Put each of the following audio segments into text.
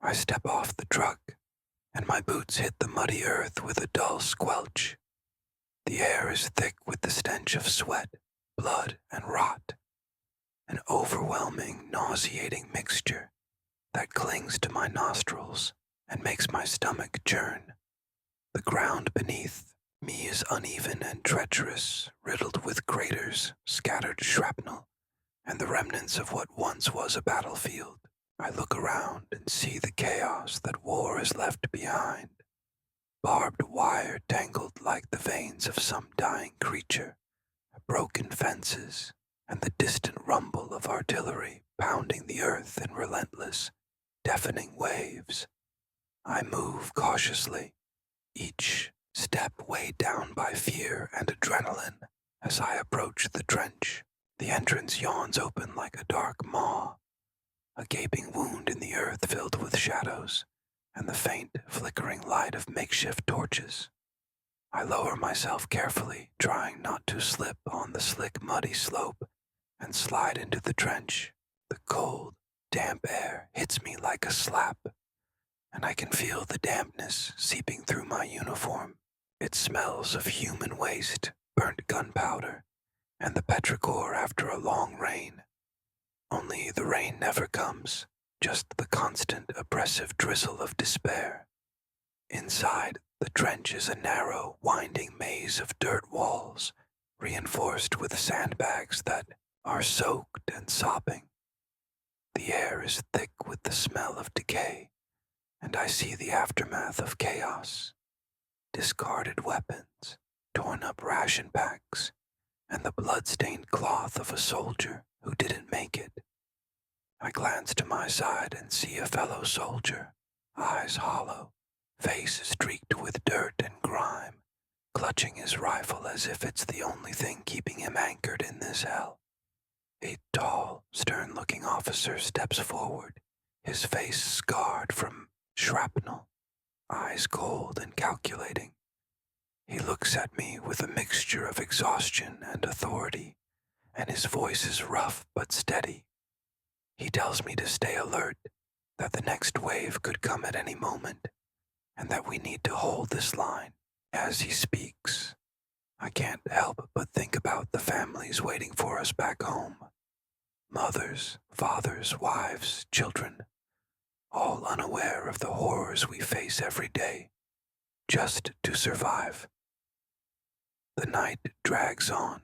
I step off the truck, and my boots hit the muddy earth with a dull squelch. The air is thick with the stench of sweat, blood, and rot, an overwhelming, nauseating mixture that clings to my nostrils and makes my stomach churn. The ground beneath me is uneven and treacherous, riddled with craters, scattered shrapnel, and the remnants of what once was a battlefield. I look around and see the chaos that war has left behind. Barbed wire tangled like the veins of some dying creature, broken fences, and the distant rumble of artillery pounding the earth in relentless, deafening waves. I move cautiously, each step weighed down by fear and adrenaline as I approach the trench. The entrance yawns open like a dark maw, a gaping wound in the earth filled with shadows and the faint, flickering light of makeshift torches. I lower myself carefully, trying not to slip on the slick, muddy slope, and slide into the trench. The cold, damp air hits me like a slap, and I can feel the dampness seeping through my uniform. It smells of human waste, burnt gunpowder, and the petrichor after a long rain. Only the rain never comes, just the constant, oppressive drizzle of despair. Inside, the trench is a narrow, winding maze of dirt walls, reinforced with sandbags that are soaked and sopping. The air is thick with the smell of decay, and I see the aftermath of chaos. Discarded weapons, torn up ration packs, and the blood-stained cloth of a soldier who didn't make it. I glance to my side and see a fellow soldier, eyes hollow, face streaked with dirt and grime, clutching his rifle as if it's the only thing keeping him anchored in this hell. A tall, stern-looking officer steps forward, his face scarred from shrapnel, eyes cold and calculating. He looks at me with a mixture of exhaustion and authority, and his voice is rough but steady. He tells me to stay alert, that the next wave could come at any moment, and that we need to hold this line. As he speaks, I can't help but think about the families waiting for us back home. Mothers, fathers, wives, children, all unaware of the horrors we face every day, just to survive. The night drags on,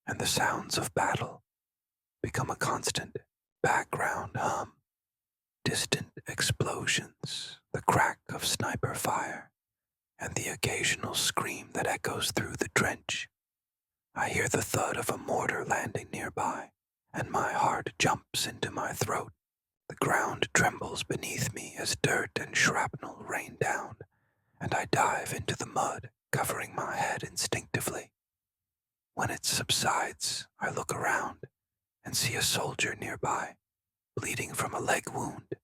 and the sounds of battle become a constant background hum. Distant explosions, the crack of sniper fire, and the occasional scream that echoes through the trench. I hear the thud of a mortar landing nearby, and my heart jumps into my throat. The ground trembles beneath me as dirt and shrapnel rain down, and I dive into the mud, covering my head instinctively. When it subsides, I look around and see a soldier nearby, bleeding from a leg wound,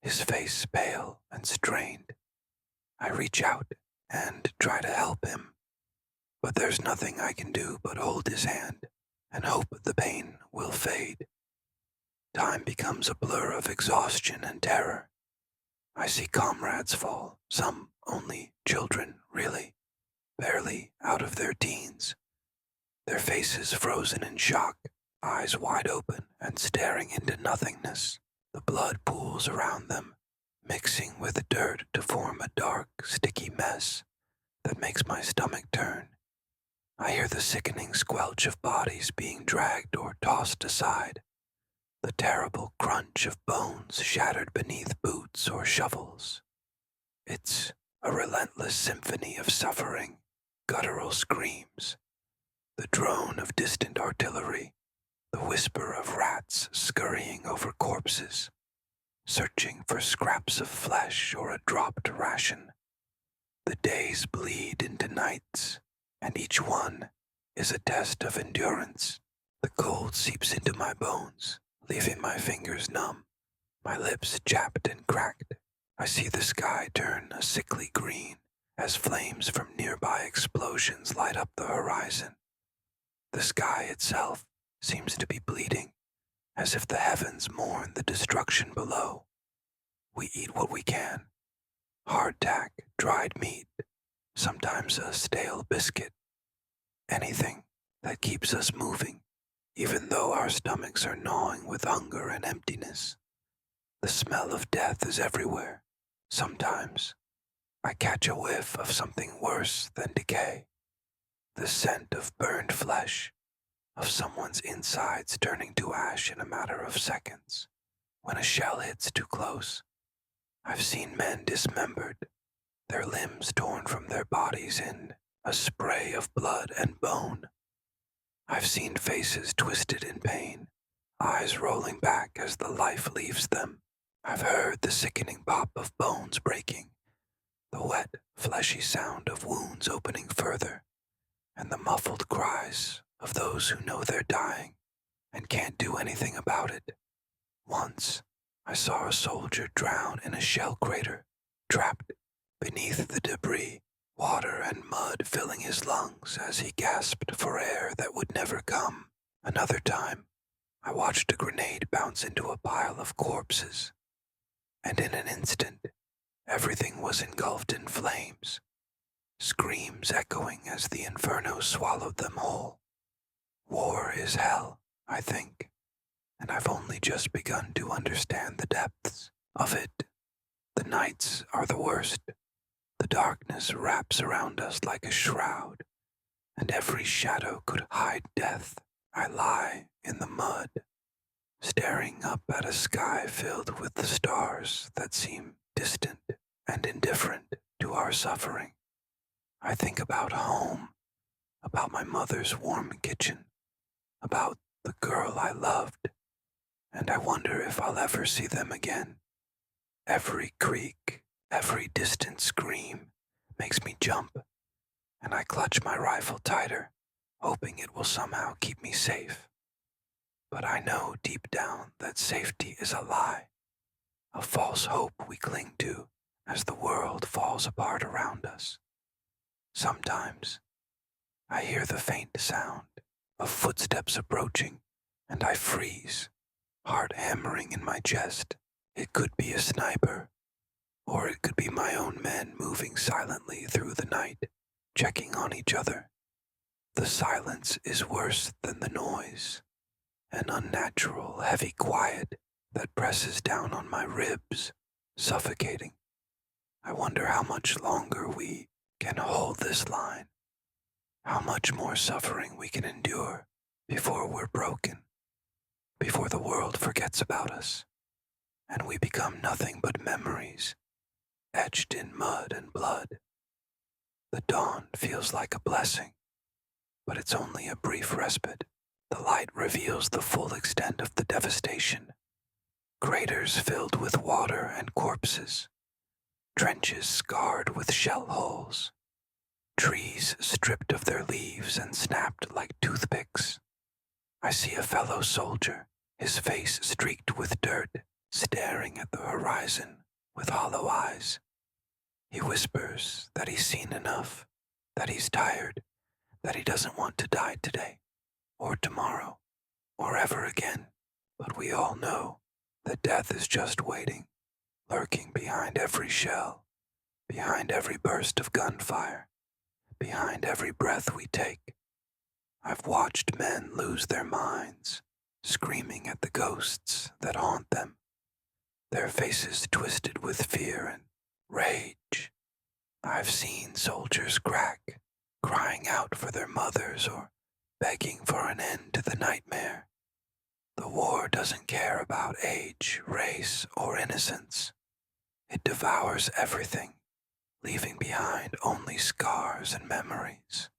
his face pale and strained. I reach out and try to help him, but there's nothing I can do but hold his hand and hope the pain will fade. Time becomes a blur of exhaustion and terror. I see comrades fall, some only children, really, barely out of their teens, their faces frozen in shock, eyes wide open and staring into nothingness. The blood pools around them, mixing with dirt to form a dark, sticky mess that makes my stomach turn. I hear the sickening squelch of bodies being dragged or tossed aside, the terrible crunch of bones shattered beneath boots or shovels. It's a relentless symphony of suffering, guttural screams, the drone of distant artillery, the whisper of rats scurrying over corpses, searching for scraps of flesh or a dropped ration. The days bleed into nights, and each one is a test of endurance. The cold seeps into my bones, leaving my fingers numb, my lips chapped and cracked. I see the sky turn a sickly green as flames from nearby explosions light up the horizon. The sky itself seems to be bleeding, as if the heavens mourn the destruction below. We eat what we can. Hardtack, dried meat, sometimes a stale biscuit. Anything that keeps us moving, even though our stomachs are gnawing with hunger and emptiness. The smell of death is everywhere. Sometimes I catch a whiff of something worse than decay. The scent of burned flesh, of someone's insides turning to ash in a matter of seconds when a shell hits too close. I've seen men dismembered, their limbs torn from their bodies in a spray of blood and bone. I've seen faces twisted in pain, eyes rolling back as the life leaves them. I've heard the sickening pop of bones breaking, the wet, fleshy sound of wounds opening further, and the muffled cries of those who know they're dying and can't do anything about it. Once, I saw a soldier drown in a shell crater, trapped beneath the debris, water and mud filling his lungs as he gasped for air that would never come. Another time, I watched a grenade bounce into a pile of corpses, and in an instant, everything was engulfed in flames, screams echoing as the inferno swallowed them whole. War is hell, I think, and I've only just begun to understand the depths of it. The nights are the worst. The darkness wraps around us like a shroud, and every shadow could hide death. I lie in the mud, staring up at a sky filled with the stars that seem distant and indifferent to our suffering. I think about home, about my mother's warm kitchen, about the girl I loved, and I wonder if I'll ever see them again. Every creak, every distant scream makes me jump, and I clutch my rifle tighter, hoping it will somehow keep me safe. But I know deep down that safety is a lie, a false hope we cling to as the world falls apart around us. Sometimes I hear the faint sound of footsteps approaching, and I freeze, heart hammering in my chest. It could be a sniper, or it could be my own men moving silently through the night, checking on each other. The silence is worse than the noise, an unnatural, heavy quiet that presses down on my ribs, suffocating. I wonder how much longer we can hold this line, how much more suffering we can endure before we're broken, before the world forgets about us, and we become nothing but memories, etched in mud and blood. The dawn feels like a blessing, but it's only a brief respite. The light reveals the full extent of the devastation. Craters filled with water and corpses, trenches scarred with shell holes, trees stripped of their leaves and snapped like toothpicks. I see a fellow soldier, his face streaked with dirt, staring at the horizon with hollow eyes. He whispers that he's seen enough, that he's tired, that he doesn't want to die today, or tomorrow, or ever again. But we all know that death is just waiting, lurking behind every shell, behind every burst of gunfire, behind every breath we take. I've watched men lose their minds, screaming at the ghosts that haunt them, their faces twisted with fear and rage. I've seen soldiers crack, crying out for their mothers or begging for an end to the nightmare. The war doesn't care about age, race, or innocence. It devours everything, leaving behind only scars and memories.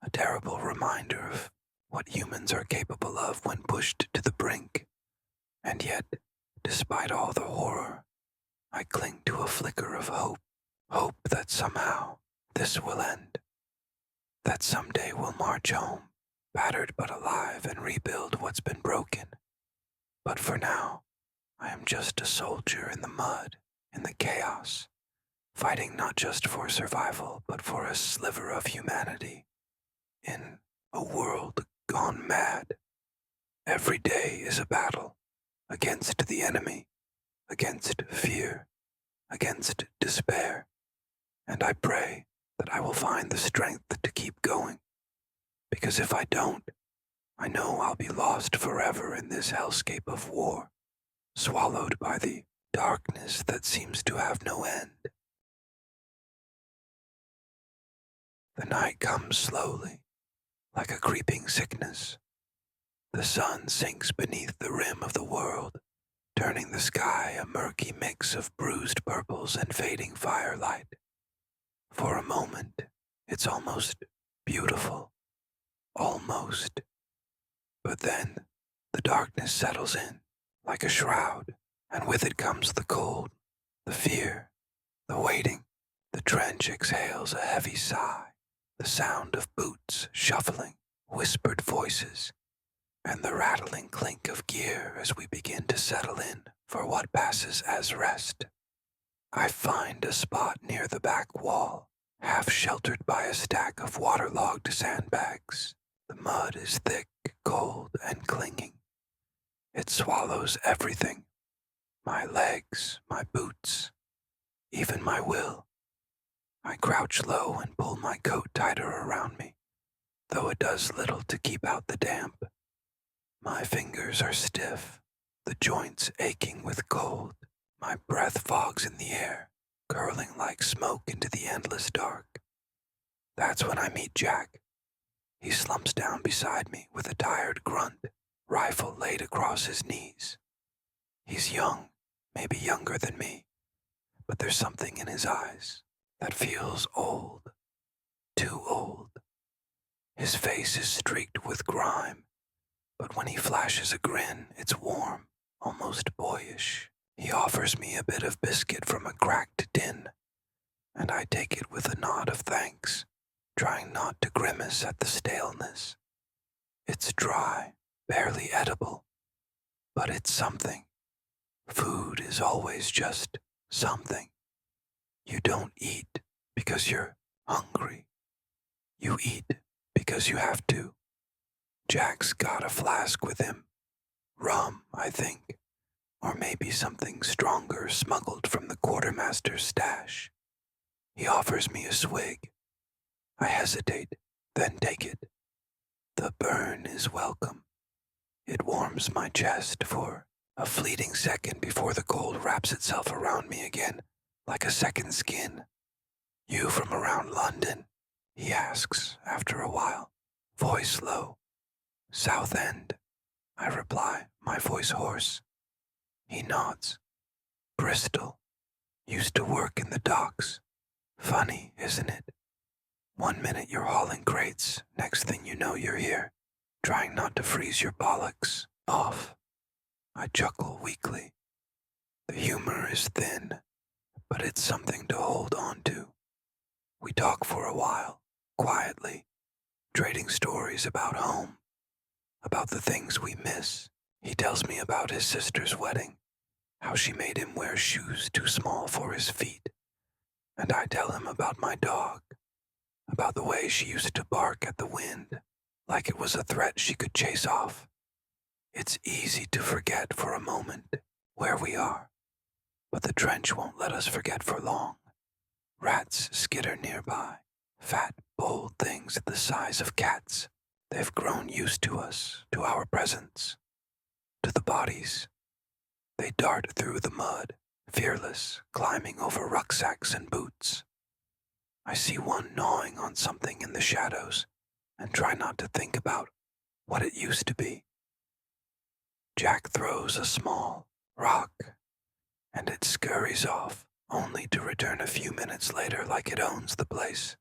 A terrible reminder of what humans are capable of when pushed to the brink. And yet, despite all the horror, I cling to a flicker of hope, hope that somehow this will end, that someday we'll march home, battered but alive, and rebuild what's been broken. But for now, I am just a soldier in the mud, in the chaos, fighting not just for survival, but for a sliver of humanity, in a world gone mad. Every day is a battle against the enemy, against fear, against despair, and I pray that I will find the strength to keep going, because if I don't, I know I'll be lost forever in this hellscape of war, swallowed by the darkness that seems to have no end. The night comes slowly, like a creeping sickness. The sun sinks beneath the rim of the world, turning the sky a murky mix of bruised purples and fading firelight. For a moment, it's almost beautiful. Almost. But then, the darkness settles in, like a shroud, and with it comes the cold, the fear, the waiting. The trench exhales a heavy sigh, the sound of boots shuffling, whispered voices, and the rattling clink of gear as we begin to settle in for what passes as rest. I find a spot near the back wall, half sheltered by a stack of waterlogged sandbags. The mud is thick, cold, and clinging. It swallows everything. My legs, my boots, even my will. I crouch low and pull my coat tighter around me, though it does little to keep out the damp. My fingers are stiff, the joints aching with cold. My breath fogs in the air, curling like smoke into the endless dark. That's when I meet Jack. He slumps down beside me with a tired grunt, rifle laid across his knees. He's young, maybe younger than me, but there's something in his eyes that feels old, too old. His face is streaked with grime, but when he flashes a grin, it's warm, almost boyish. He offers me a bit of biscuit from a cracked tin, and I take it with a nod of thanks, trying not to grimace at the staleness. It's dry, barely edible, but it's something. Food is always just something. You don't eat because you're hungry. You eat because you have to. Jack's got a flask with him. Rum, I think, or maybe something stronger smuggled from the quartermaster's stash. He offers me a swig. I hesitate, then take it. The burn is welcome. It warms my chest for a fleeting second before the cold wraps itself around me again, like a second skin. You from around London? He asks after a while, voice low. Southend, I reply, my voice hoarse. He nods. Bristol. Used to work in the docks. Funny, isn't it? 1 minute you're hauling crates, next thing you know you're here, trying not to freeze your bollocks off. I chuckle weakly. The humor is thin, but it's something to hold on to. We talk for a while, quietly, trading stories about home, about the things we miss. He tells me about his sister's wedding, how she made him wear shoes too small for his feet, and I tell him about my dog, about the way she used to bark at the wind, like it was a threat she could chase off. It's easy to forget for a moment where we are, but the trench won't let us forget for long. Rats skitter nearby, fat, bold things the size of cats. They've grown used to us, to our presence, to the bodies. They dart through the mud, fearless, climbing over rucksacks and boots. I see one gnawing on something in the shadows and try not to think about what it used to be. Jack throws a small rock, and it scurries off, only to return a few minutes later like it owns the place.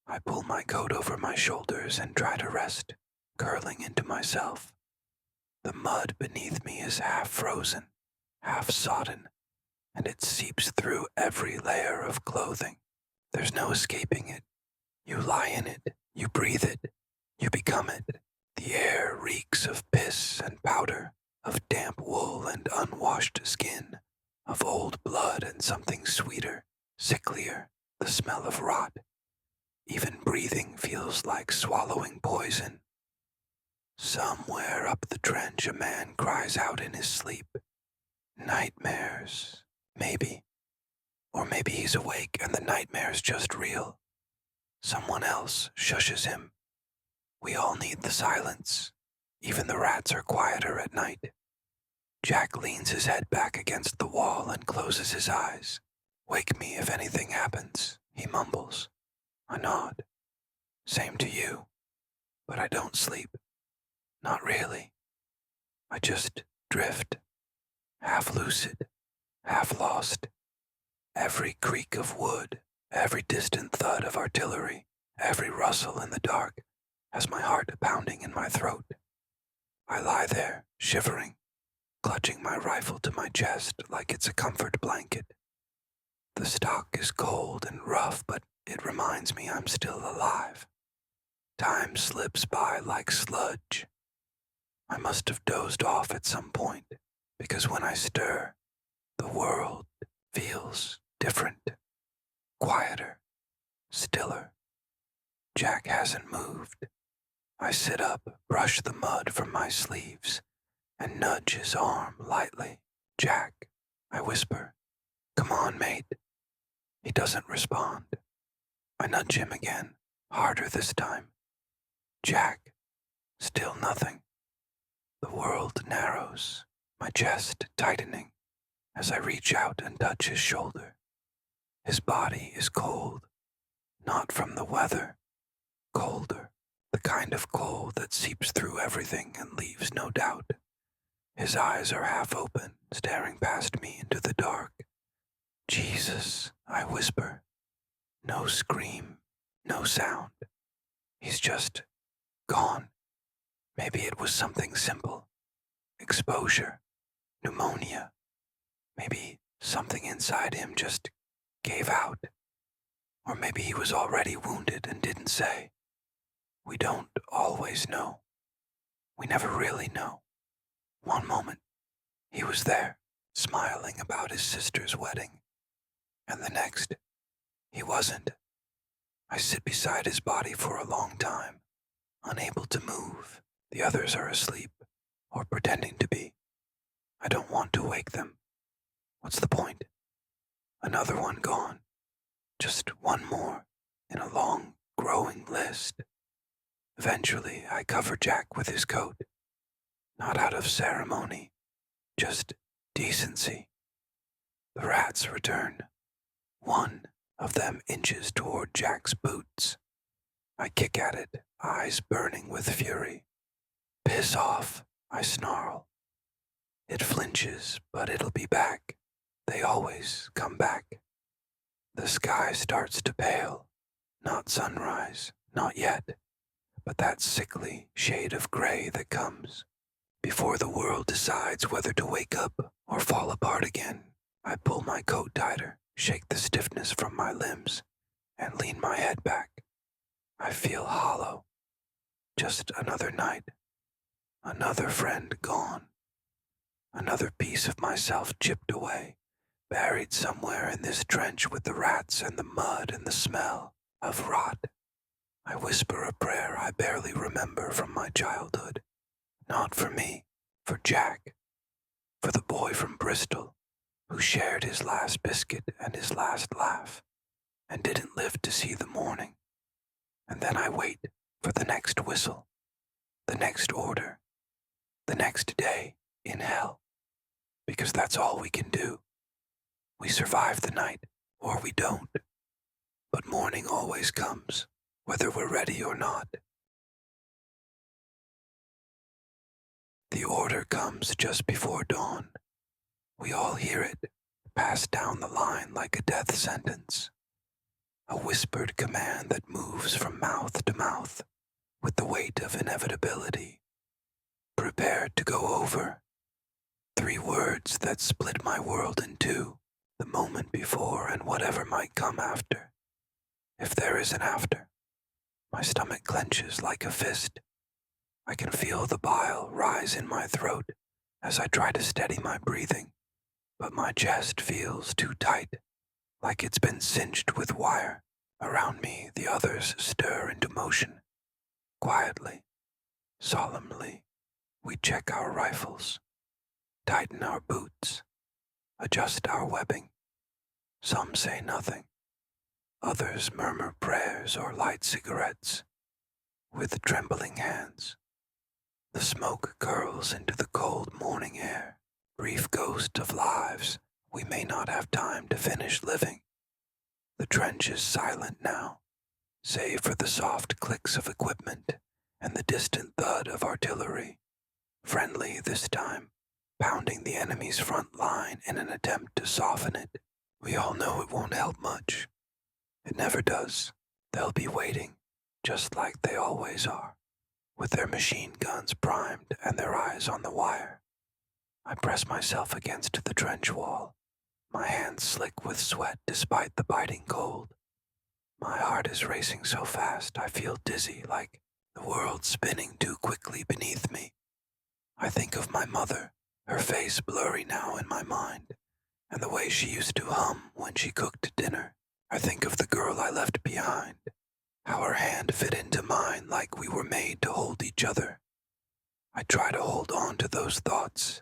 I pull my coat over my shoulders and try to rest, curling into myself. The mud beneath me is half frozen, half sodden, and it seeps through every layer of clothing. There's no escaping it. You lie in it, you breathe it, you become it. The air reeks of piss and powder, of damp wool and unwashed skin, of old blood and something sweeter, sicklier, the smell of rot. Even breathing feels like swallowing poison. Somewhere up the trench a man cries out in his sleep, Nightmares, maybe. Or maybe he's awake and the nightmare's just real. Someone else shushes him. We all need the silence. Even the rats are quieter at night. Jack leans his head back against the wall and closes his eyes. Wake me if anything happens, he mumbles. I nod. Same to you. But I don't sleep. Not really. I just drift. Half lucid, half lost. Every creak of wood, every distant thud of artillery, every rustle in the dark has my heart pounding in my throat. I lie there, shivering, clutching my rifle to my chest like it's a comfort blanket. The stock is cold and rough, but it reminds me I'm still alive. Time slips by like sludge. I must have dozed off at some point, because when I stir, the world feels different, quieter, stiller. Jack hasn't moved. I sit up, brush the mud from my sleeves, and nudge his arm lightly. Jack, I whisper. Come on, mate. He doesn't respond. I nudge him again, harder this time. Jack, still nothing. The world narrows, my chest tightening, as I reach out and touch his shoulder. His body is cold, not from the weather, colder, the kind of cold that seeps through everything and leaves no doubt. His eyes are half open, staring past me into the dark. Jesus, I whisper. No scream, no sound. He's just gone. Maybe it was something simple. Exposure, pneumonia. Maybe something inside him just gave out. Or maybe he was already wounded and didn't say. We don't always know. We never really know. One moment, he was there, smiling about his sister's wedding. And the next, he wasn't. I sit beside his body for a long time, unable to move. The others are asleep, or pretending to be. I don't want to wake them. What's the point? Another one gone. Just one more in a long, growing list. Eventually, I cover Jack with his coat. Not out of ceremony, just decency. The rats return. One of them inches toward Jack's boots. I kick at it, eyes burning with fury. Piss off, I snarl. It flinches, but it'll be back. They always come back. The sky starts to pale. Not sunrise, not yet, but that sickly shade of gray that comes. Before the world decides whether to wake up or fall apart again, I pull my coat tighter, shake the stiffness from my limbs, and lean my head back. I feel hollow. Just another night. Another friend gone. Another piece of myself chipped away, buried somewhere in this trench with the rats and the mud and the smell of rot. I whisper a prayer I barely remember from my childhood. Not for me, for Jack, for the boy from Bristol who shared his last biscuit and his last laugh and didn't live to see the morning. And then I wait for the next whistle, the next order, the next day in hell, because that's all we can do. We survive the night, or we don't. But morning always comes, whether we're ready or not. The order comes just before dawn. We all hear it, passed down the line like a death sentence. A whispered command that moves from mouth to mouth with the weight of inevitability. Prepare to go over. 3 words that split my world in two, the moment before and whatever might come after. If there is an after, my stomach clenches like a fist. I can feel the bile rise in my throat as I try to steady my breathing, but my chest feels too tight, like it's been cinched with wire. Around me, the others stir into motion. Quietly, solemnly, we check our rifles, tighten our boots, adjust our webbing. Some say nothing. Others murmur prayers or light cigarettes. With trembling hands, the smoke curls into the cold morning air, brief ghost of lives we may not have time to finish living. The trench is silent now, save for the soft clicks of equipment and the distant thud of artillery, friendly this time, pounding the enemy's front line in an attempt to soften it. We all know it won't help much. It never does. They'll be waiting, just like they always are, with their machine guns primed and their eyes on the wire. I press myself against the trench wall, my hands slick with sweat despite the biting cold. My heart is racing so fast I feel dizzy, like the world spinning too quickly beneath me. I think of my mother, her face blurry now in my mind, and the way she used to hum when she cooked dinner. I think of the girl I left behind, how her hand fit into mine like we were made to hold each other. I try to hold on to those thoughts,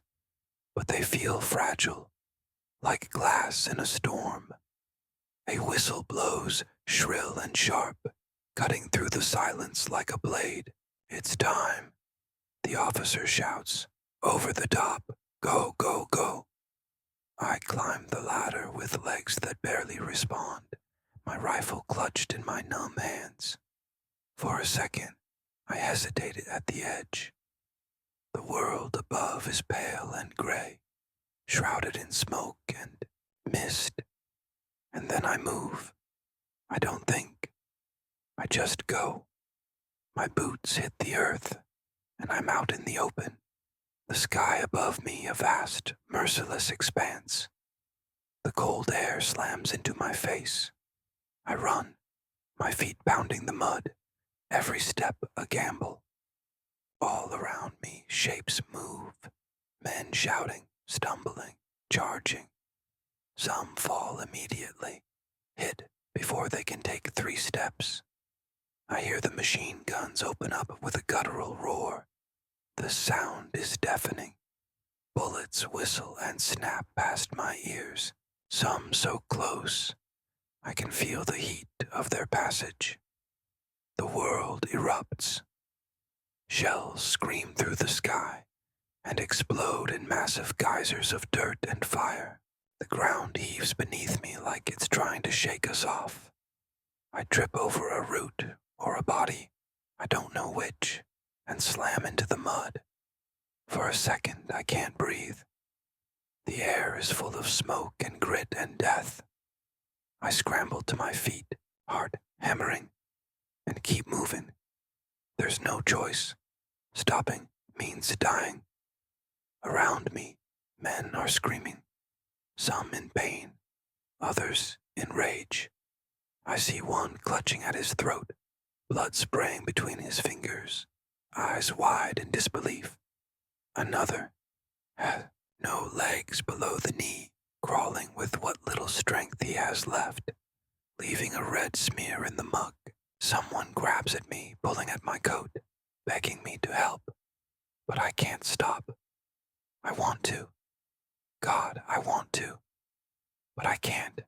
but they feel fragile, like glass in a storm. A whistle blows, shrill and sharp, cutting through the silence like a blade. It's time, the officer shouts. Over the top. Go, go, go. I climb the ladder with legs that barely respond, my rifle clutched in my numb hands. For a second, I hesitated at the edge. The world above is pale and gray, shrouded in smoke and mist. And then I move. I don't think. I just go. My boots hit the earth, and I'm out in the open. The sky above me a vast, merciless expanse. The cold air slams into my face. I run, my feet pounding the mud, every step a gamble. All around me shapes move, men shouting, stumbling, charging. Some fall immediately, hit before they can take 3 steps. I hear the machine guns open up with a guttural roar. The sound is deafening. Bullets whistle and snap past my ears, some so close I can feel the heat of their passage. The world erupts. Shells scream through the sky and explode in massive geysers of dirt and fire. The ground heaves beneath me like it's trying to shake us off. I trip over a root or a body, I don't know which, and slam into the mud. For a second, I can't breathe. The air is full of smoke and grit and death. I scramble to my feet, heart hammering, and keep moving. There's no choice. Stopping means dying. Around me, men are screaming, some in pain, others in rage. I see one clutching at his throat, blood spraying between his fingers, eyes wide in disbelief. Another has no legs below the knee, crawling with what little strength he has left, leaving a red smear in the muck. Someone grabs at me, pulling at my coat, begging me to help. But I can't stop. I want to. God, I want to. But I can't.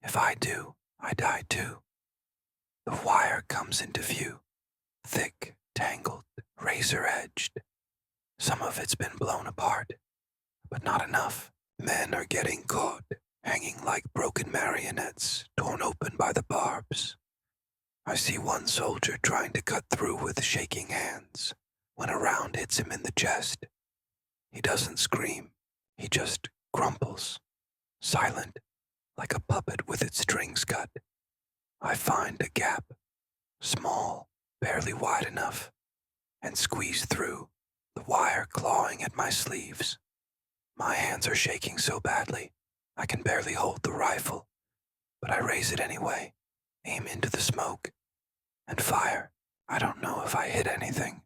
If I do, I die too. The wire comes into view, thick, tangled, razor-edged. Some of it's been blown apart, but not enough. Men are getting caught, hanging like broken marionettes, torn open by the barbs. I see one soldier trying to cut through with shaking hands when a round hits him in the chest. He doesn't scream, he just crumples, silent, like a puppet with its strings cut. I find a gap, small, barely wide enough, and squeeze through, the wire clawing at my sleeves. My hands are shaking so badly, I can barely hold the rifle, but I raise it anyway, aim into the smoke, and fire. I don't know if I hit anything.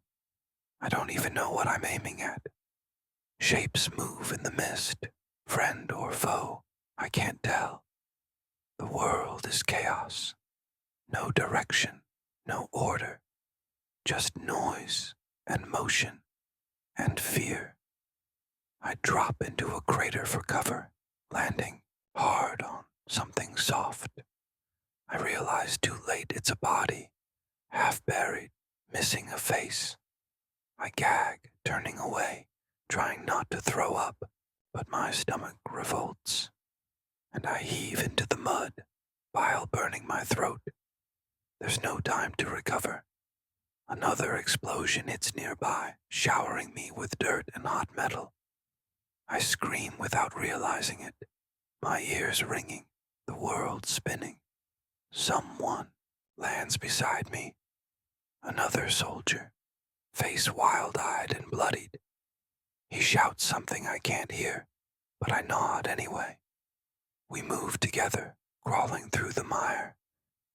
I don't even know what I'm aiming at. Shapes move in the mist, friend or foe, I can't tell. The world is chaos. No direction, no order, just noise and motion and fear. I drop into a crater for cover, landing hard on something soft. I realize too late it's a body, half buried, missing a face. I gag, turning away, trying not to throw up, but my stomach revolts, and I heave into the mud, bile burning my throat. There's no time to recover. Another explosion hits nearby, showering me with dirt and hot metal. I scream without realizing it, my ears ringing, the world spinning. Someone lands beside me. Another soldier, face wild-eyed and bloodied. He shouts something I can't hear, but I nod anyway. We move together, crawling through the mire,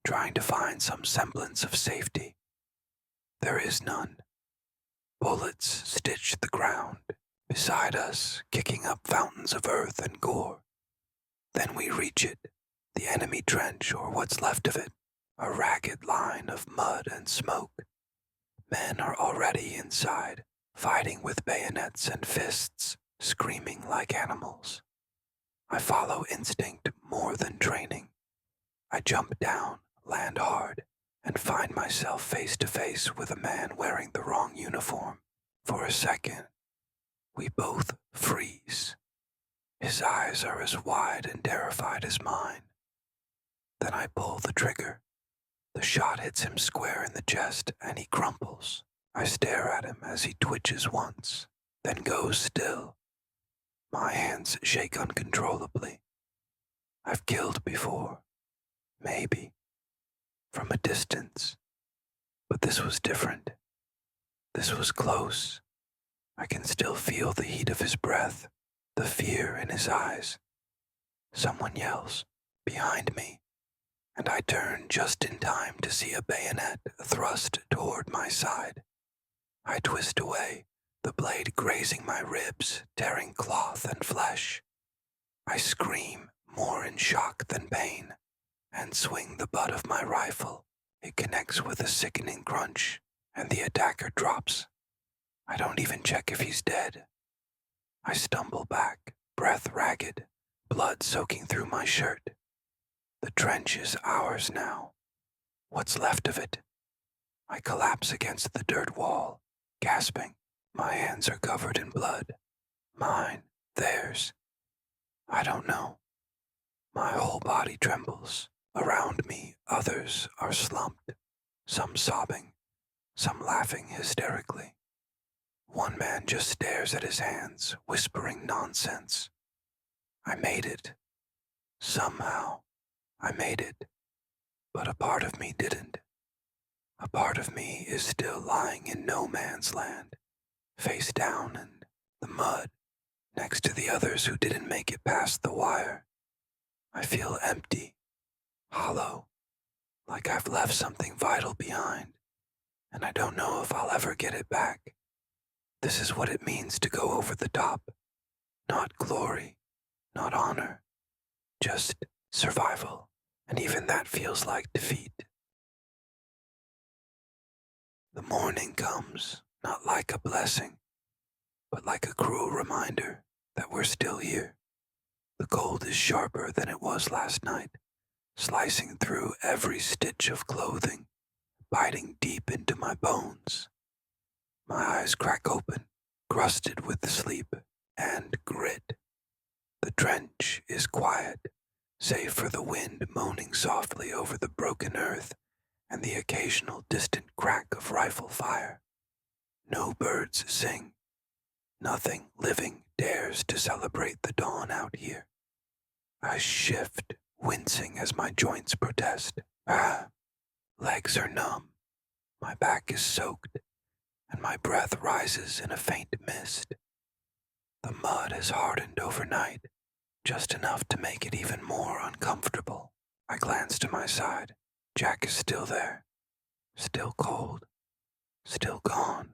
trying to find some semblance of safety. There is none. Bullets stitch the ground beside us, kicking up fountains of earth and gore. Then we reach it, the enemy trench or what's left of it, a ragged line of mud and smoke. Men are already inside, fighting with bayonets and fists, screaming like animals. I follow instinct more than training. I jump down, land hard, and find myself face to face with a man wearing the wrong uniform. For a second, we both freeze. His eyes are as wide and terrified as mine. Then I pull the trigger. The shot hits him square in the chest, and he crumples. I stare at him as he twitches once, then goes still. My hands shake uncontrollably. I've killed before, maybe, from a distance, but this was different. This was close. I can still feel the heat of his breath, the fear in his eyes. Someone yells, behind me, and I turn just in time to see a bayonet thrust toward my side. I twist away, the blade grazing my ribs, tearing cloth and flesh. I scream, more in shock than pain, and swing the butt of my rifle. It connects with a sickening crunch, and the attacker drops. I don't even check if he's dead. I stumble back, breath ragged, blood soaking through my shirt. The trench is ours now. What's left of it? I collapse against the dirt wall, gasping. My hands are covered in blood. Mine, theirs. I don't know. My whole body trembles. Around me, others are slumped, some sobbing, some laughing hysterically. One man just stares at his hands, whispering nonsense. I made it. Somehow, I made it. But a part of me didn't. A part of me is still lying in no man's land, face down in the mud, next to the others who didn't make it past the wire. I feel empty, hollow, like I've left something vital behind, and I don't know if I'll ever get it back. This is what it means to go over the top. Not glory, not honor, just survival, and even that feels like defeat. The morning comes, not like a blessing, but like a cruel reminder that we're still here. The cold is sharper than it was last night, slicing through every stitch of clothing, biting deep into my bones. My eyes crack open, crusted with sleep and grit. The trench is quiet, save for the wind moaning softly over the broken earth and the occasional distant crack of rifle fire. No birds sing. Nothing living dares to celebrate the dawn out here. I shift, wincing as my joints protest. Legs are numb. My back is soaked, and my breath rises in a faint mist. The mud has hardened overnight, just enough to make it even more uncomfortable. I glance to my side. Jack is still there, still cold, still gone.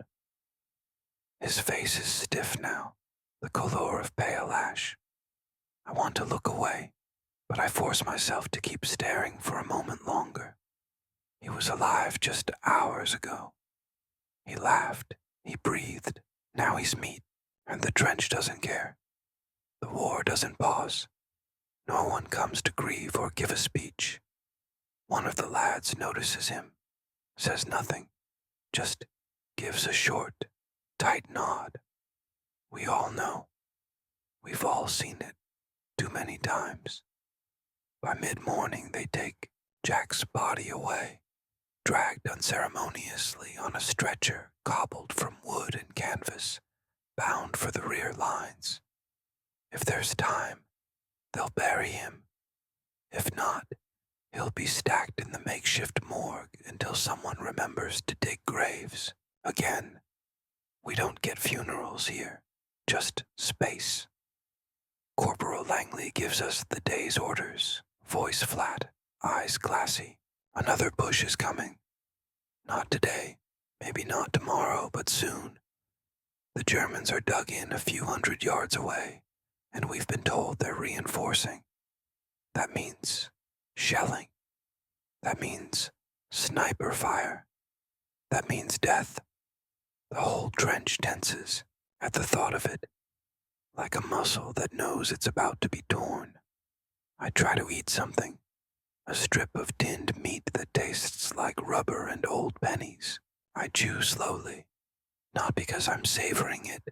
His face is stiff now, the color of pale ash. I want to look away, but I force myself to keep staring for a moment longer. He was alive just hours ago. He laughed, he breathed. Now he's meat, and the trench doesn't care. The war doesn't pause. No one comes to grieve or give a speech. One of the lads notices him, says nothing, just gives a short, tight nod. We all know. We've all seen it too many times. By mid-morning, they take Jack's body away, dragged unceremoniously on a stretcher cobbled from wood and canvas, bound for the rear lines. If there's time, they'll bury him. If not, he'll be stacked in the makeshift morgue until someone remembers to dig graves. Again, we don't get funerals here, just space. Corporal Langley gives us the day's orders, voice flat, eyes glassy. Another push is coming. Not today, maybe not tomorrow, but soon. The Germans are dug in a few 100 yards away, and we've been told they're reinforcing. That means shelling. That means sniper fire. That means death. The whole trench tenses at the thought of it, like a muscle that knows it's about to be torn. I try to eat something, a strip of tinned meat that tastes like rubber and old pennies. I chew slowly, not because I'm savoring it,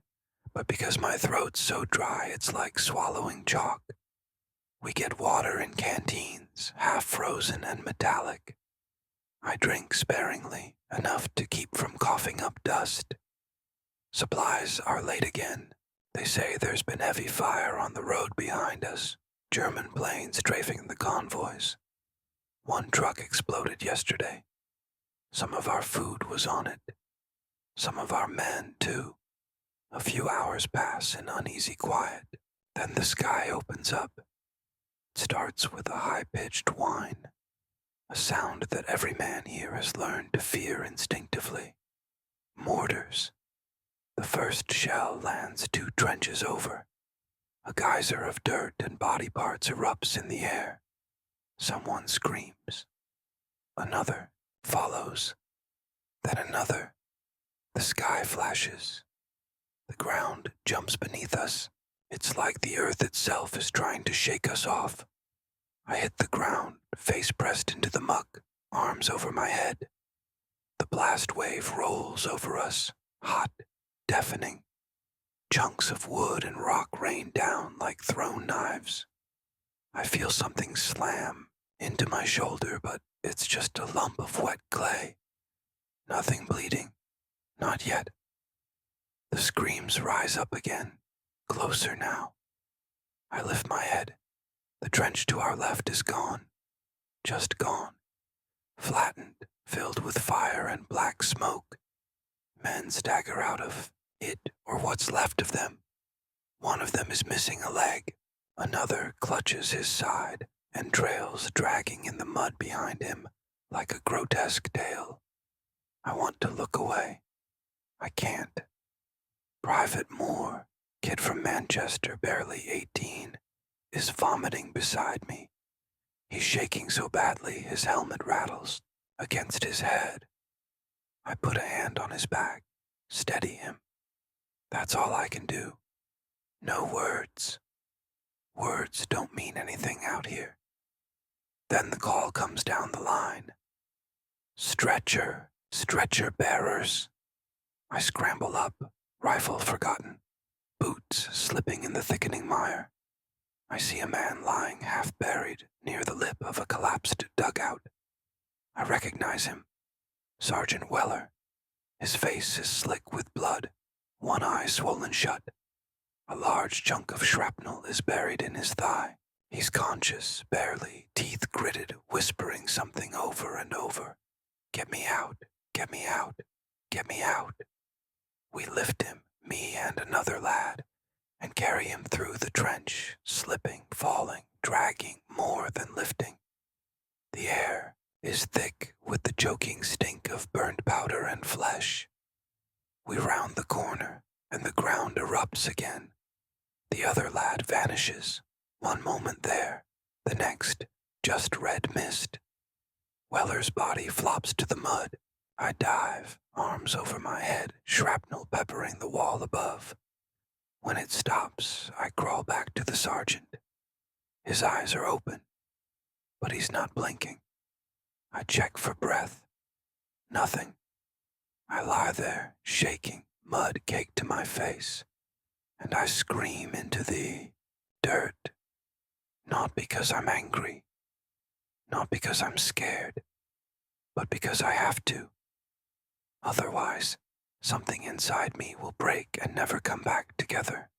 but because my throat's so dry it's like swallowing chalk. We get water in canteens, half frozen and metallic. I drink sparingly, enough to keep from coughing up dust. Supplies are late again. They say there's been heavy fire on the road behind us, German planes strafing the convoys. One truck exploded yesterday. Some of our food was on it. Some of our men, too. A few hours pass in uneasy quiet. Then the sky opens up. It starts with a high-pitched whine, a sound that every man here has learned to fear instinctively. Mortars. The first shell lands 2 trenches over. A geyser of dirt and body parts erupts in the air. Someone screams. Another follows. Then another. The sky flashes. The ground jumps beneath us. It's like the earth itself is trying to shake us off. I hit the ground, face pressed into the muck, arms over my head. The blast wave rolls over us, hot, deafening. Chunks of wood and rock rain down like thrown knives. I feel something slam into my shoulder, but it's just a lump of wet clay. Nothing bleeding. Not yet. The screams rise up again, closer now. I lift my head. The trench to our left is gone. Just gone. Flattened, filled with fire and black smoke. Men stagger out of it, or what's left of them. One of them is missing a leg. Another clutches his side and trails dragging in the mud behind him like a grotesque tail. I want to look away. I can't. Private Moore, kid from Manchester, barely 18, is vomiting beside me. He's shaking so badly his helmet rattles against his head. I put a hand on his back, steady him. That's all I can do. No words. Words don't mean anything out here. Then the call comes down the line. Stretcher, stretcher bearers. I scramble up, rifle forgotten, boots slipping in the thickening mire. I see a man lying half buried near the lip of a collapsed dugout. I recognize him. Sergeant Weller. His face is slick with blood, one eye swollen shut. A large chunk of shrapnel is buried in his thigh. He's conscious, barely, teeth gritted, whispering something over and over. Get me out, get me out, get me out. We lift him, me and another lad, and carry him through the trench, slipping, falling, dragging more than lifting. The air is thick with the choking stink of burnt powder and flesh. We round the corner, and the ground erupts again. The other lad vanishes, one moment there, the next, just red mist. Weller's body flops to the mud. I dive, arms over my head, shrapnel peppering the wall above. When it stops, I crawl back to the sergeant. His eyes are open, but he's not blinking. I check for breath. Nothing. I lie there, shaking, mud caked to my face, and I scream into the dirt. Not because I'm angry, not because I'm scared, but because I have to. Otherwise, something inside me will break and never come back together.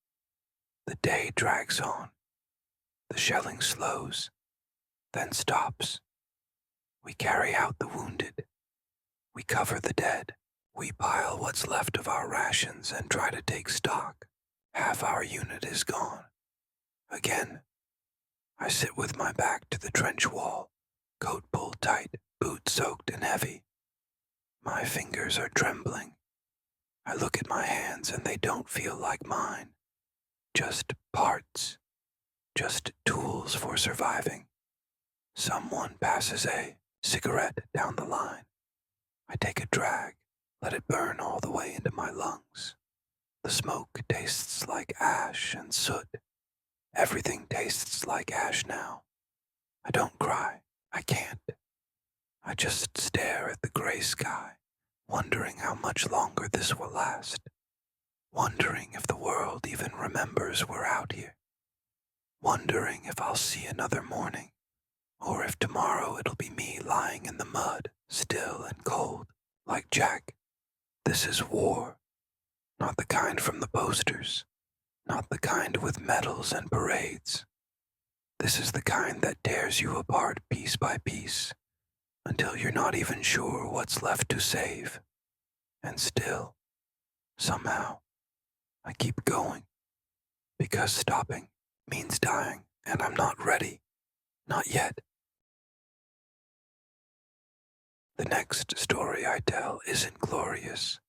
The day drags on. The shelling slows, then stops. We carry out the wounded. We cover the dead. We pile what's left of our rations and try to take stock. Half our unit is gone. Again, I sit with my back to the trench wall, coat pulled tight, boots soaked and heavy. My fingers are trembling. I look at my hands and they don't feel like mine. Just parts. Just tools for surviving. Someone passes a cigarette down the line. I take a drag, let it burn all the way into my lungs. The smoke tastes like ash and soot. Everything tastes like ash now. I don't cry. I can't. I just stare at the gray sky, wondering how much longer this will last. Wondering if the world even remembers we're out here. Wondering if I'll see another morning, or if tomorrow it'll be me lying in the mud, still and cold, like Jack. This is war. Not the kind from the posters. Not the kind with medals and parades. This is the kind that tears you apart piece by piece, until you're not even sure what's left to save. And still, somehow, I keep going, because stopping means dying, and I'm not ready. Not yet. The next story I tell isn't glorious.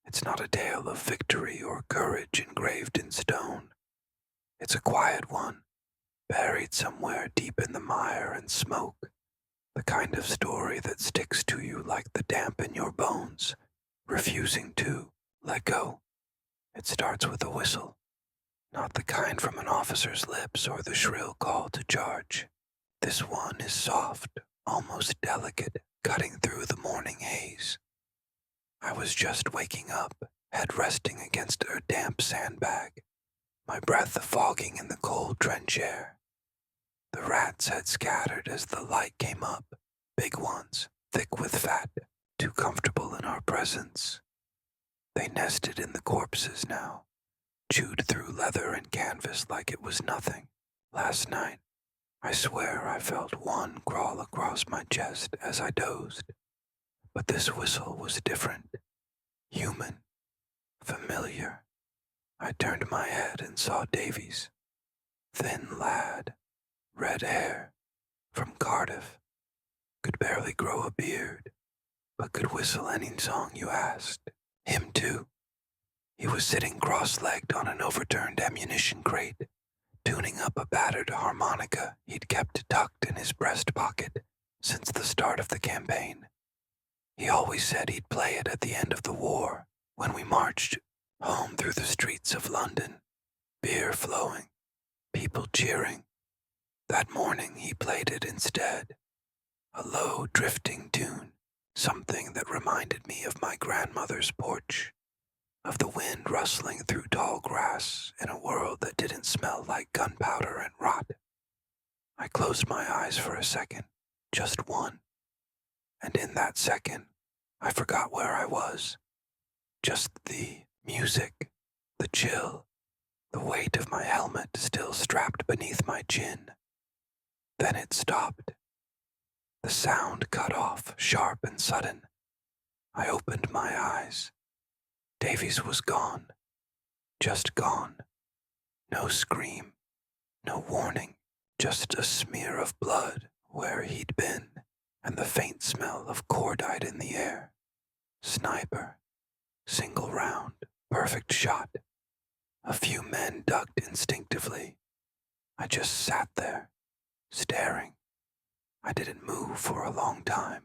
It's not a tale of victory or courage engraved in stone. It's a quiet one, buried somewhere deep in the mire and smoke, the kind of story that sticks to you like the damp in your bones, refusing to let go. It starts with a whistle, not the kind from an officer's lips or the shrill call to charge. This one is soft, almost delicate, cutting through the morning haze. I was just waking up, head resting against a damp sandbag, my breath fogging in the cold trench air. The rats had scattered as the light came up, big ones, thick with fat, too comfortable in our presence. They nested in the corpses now, chewed through leather and canvas like it was nothing. Last night, I swear I felt one crawl across my chest as I dozed. But this whistle was different, human, familiar. I turned my head and saw Davies. Thin lad, red hair, from Cardiff. Could barely grow a beard, but could whistle any song you asked. Him too. He was sitting cross-legged on an overturned ammunition crate, tuning up a battered harmonica he'd kept tucked in his breast pocket since the start of the campaign. He always said he'd play it at the end of the war, when we marched home through the streets of London, beer flowing, people cheering. That morning he played it instead, a low, drifting tune, something that reminded me of my grandmother's porch, of the wind rustling through tall grass in a world that didn't smell like gunpowder and rot. I closed my eyes for a second, just one. And in that second, I forgot where I was. Just the music, the chill, the weight of my helmet still strapped beneath my chin. Then it stopped. The sound cut off, sharp and sudden. I opened my eyes. Davies was gone. Just gone. No scream, no warning, just a smear of blood where he'd been, and the faint smell of cordite in the air. Sniper. Single round. Perfect shot. A few men ducked instinctively. I just sat there, staring. I didn't move for a long time.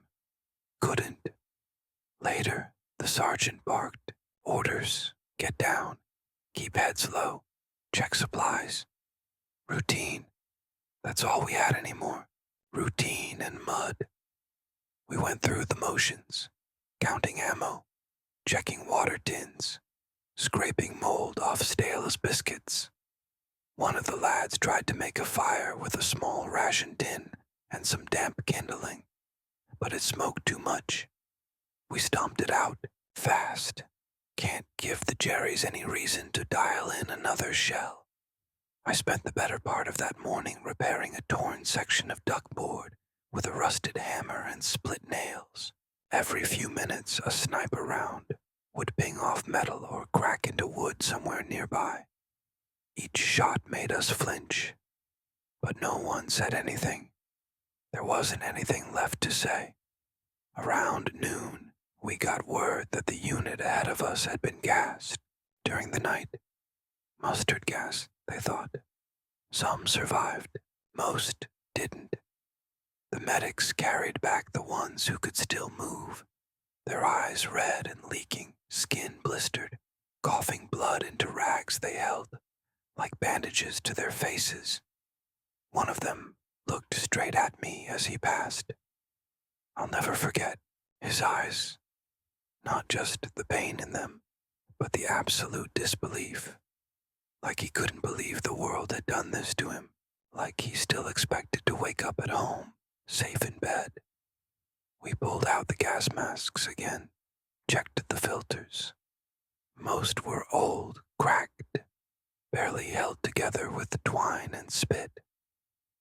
Couldn't. Later, the sergeant barked. Orders. Get down. Keep heads low. Check supplies. Routine. That's all we had anymore. Routine and mud. We went through the motions, counting ammo, checking water tins, scraping mold off stale as biscuits. One of the lads tried to make a fire with a small ration tin and some damp kindling, but it smoked too much. We stomped it out, fast. Can't give the Jerrys any reason to dial in another shell. I spent the better part of that morning repairing a torn section of duckboard with a rusted hammer and split nails. Every few minutes, a sniper round would ping off metal or crack into wood somewhere nearby. Each shot made us flinch, but no one said anything. There wasn't anything left to say. Around noon, we got word that the unit ahead of us had been gassed during the night. Mustard gas, they thought. Some survived, most didn't. The medics carried back the ones who could still move, their eyes red and leaking, skin blistered, coughing blood into rags they held, like bandages to their faces. One of them looked straight at me as he passed. I'll never forget his eyes, not just the pain in them, but the absolute disbelief. Like he couldn't believe the world had done this to him, like he still expected to wake up at home, safe in bed. We pulled out the gas masks again, checked the filters. Most were old, cracked, barely held together with twine and spit.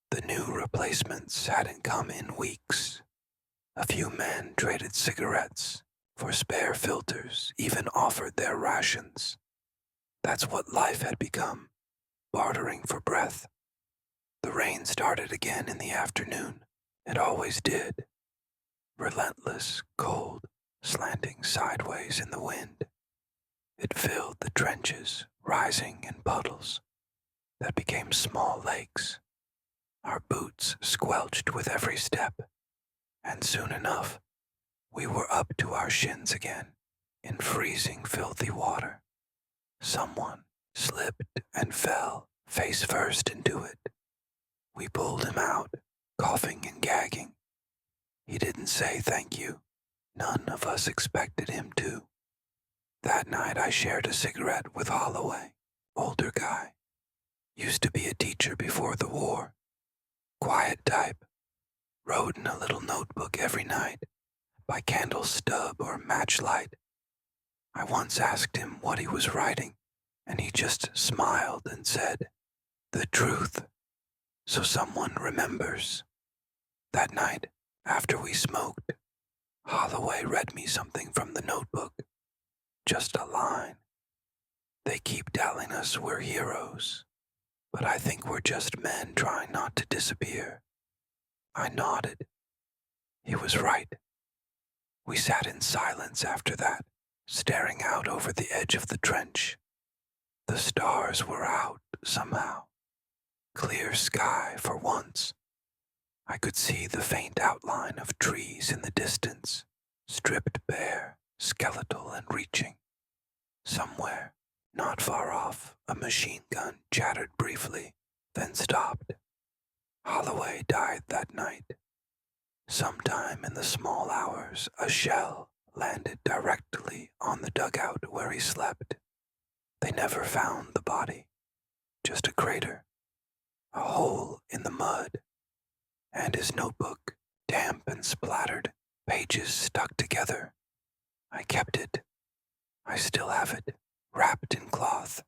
The new replacements hadn't come in weeks. A few men traded cigarettes for spare filters, even offered their rations. That's what life had become, bartering for breath. The rain started again in the afternoon. It always did. Relentless, cold, slanting sideways in the wind. It filled the trenches, rising in puddles that became small lakes. Our boots squelched with every step, and soon enough, we were up to our shins again in freezing, filthy water. Someone slipped and fell face first into it. We pulled him out, coughing and gagging. He didn't say thank you. None of us expected him to. That night I shared a cigarette with Holloway, older guy. Used to be a teacher before the war. Quiet type. Wrote in a little notebook every night, by candle stub or matchlight. I once asked him what he was writing, and he just smiled and said, "The truth, so someone remembers." That night, after we smoked, Holloway read me something from the notebook. Just a line. They keep telling us we're heroes, but I think we're just men trying not to disappear. I nodded. He was right. We sat in silence after that, staring out over the edge of the trench. The stars were out somehow. Clear sky for once. I could see the faint outline of trees in the distance, stripped bare, skeletal and reaching. Somewhere, not far off, a machine gun chattered briefly, then stopped. Holloway died that night. Sometime in the small hours, a shell landed directly on the dugout where he slept. They never found the body, just a crater, a hole in the mud, and his notebook, damp and splattered, pages stuck together. I kept it. I still have it, wrapped in cloth,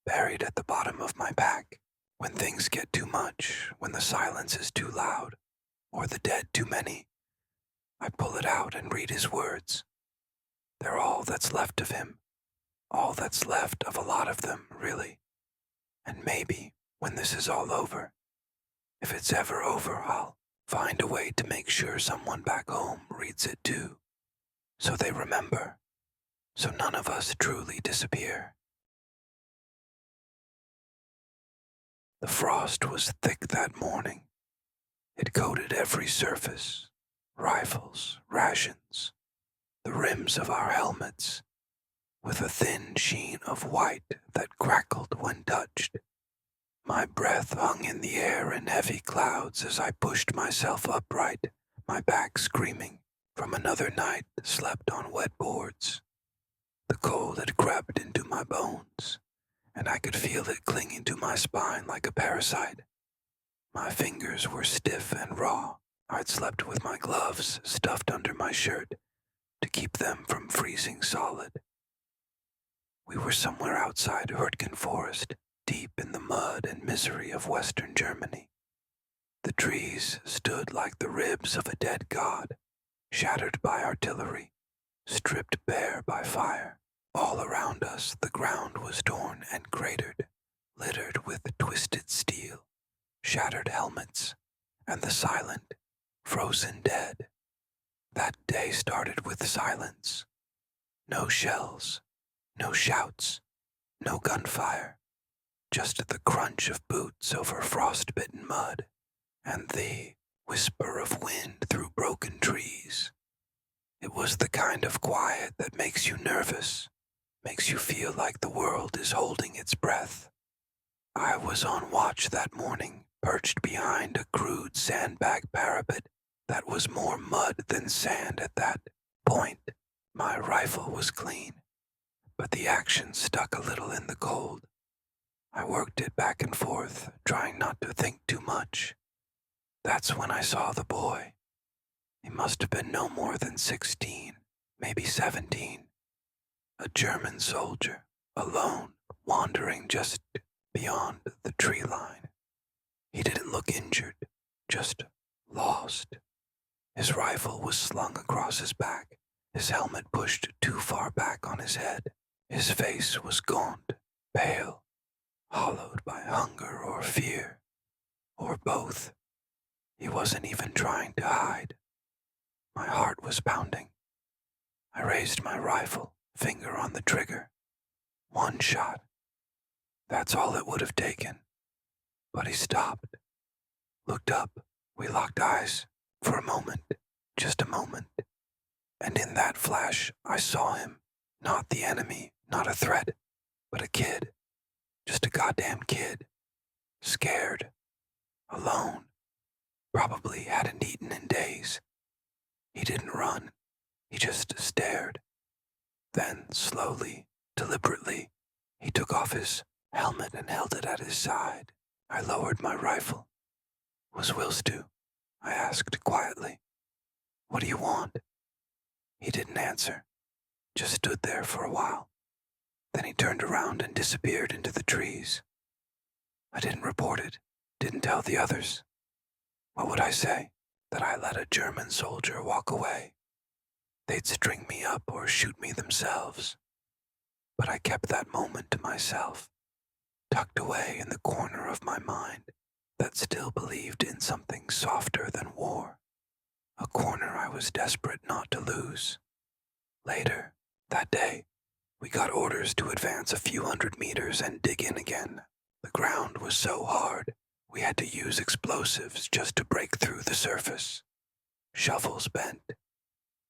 buried at the bottom of my pack. When things get too much, when the silence is too loud, or the dead too many, I pull it out and read his words. They're all that's left of him, all that's left of a lot of them, really. And maybe, when this is all over, if it's ever over, I'll find a way to make sure someone back home reads it too, so they remember, so none of us truly disappear. The frost was thick that morning. It coated every surface, rifles, rations, the rims of our helmets, with a thin sheen of white that crackled when touched. My breath hung in the air in heavy clouds as I pushed myself upright, my back screaming from another night slept on wet boards. The cold had crept into my bones, and I could feel it clinging to my spine like a parasite. My fingers were stiff and raw. I'd slept with my gloves stuffed under my shirt to keep them from freezing solid. We were somewhere outside Hürtgen Forest, deep in the mud and misery of western Germany. The trees stood like the ribs of a dead god, shattered by artillery, stripped bare by fire. All around us the ground was torn and cratered, littered with twisted steel, shattered helmets, and the silent, frozen dead. That day started with silence. No shells, no shouts, no gunfire, just the crunch of boots over frost-bitten mud and the whisper of wind through broken trees. It was the kind of quiet that makes you nervous, makes you feel like the world is holding its breath. I was on watch that morning, perched behind a crude sandbag parapet that was more mud than sand at that point. My rifle was clean, but the action stuck a little in the cold. I worked it back and forth, trying not to think too much. That's when I saw the boy. He must have been no more than 16, maybe 17. A German soldier, alone, wandering just beyond the tree line. He didn't look injured, just lost. His rifle was slung across his back, his helmet pushed too far back on his head. His face was gaunt, pale, hollowed by hunger or fear, or both. He wasn't even trying to hide. My heart was pounding. I raised my rifle, finger on the trigger. One shot. That's all it would have taken. But he stopped, looked up. We locked eyes for a moment, just a moment. And in that flash, I saw him. Not the enemy, not a threat, but a kid. Just a goddamn kid. Scared. Alone. Probably hadn't eaten in days. He didn't run. He just stared. Then, slowly, deliberately, he took off his helmet and held it at his side. I lowered my rifle. "Was Wilstu?" I asked quietly. "What do you want?" He didn't answer, just stood there for a while. Then he turned around and disappeared into the trees. I didn't report it, didn't tell the others. What would I say? That I let a German soldier walk away? They'd string me up or shoot me themselves. But I kept that moment to myself, tucked away in the corner of my mind that still believed in something softer than war. A corner I was desperate not to lose. Later, that day, we got orders to advance a few hundred meters and dig in again. The ground was so hard, we had to use explosives just to break through the surface. Shovels bent.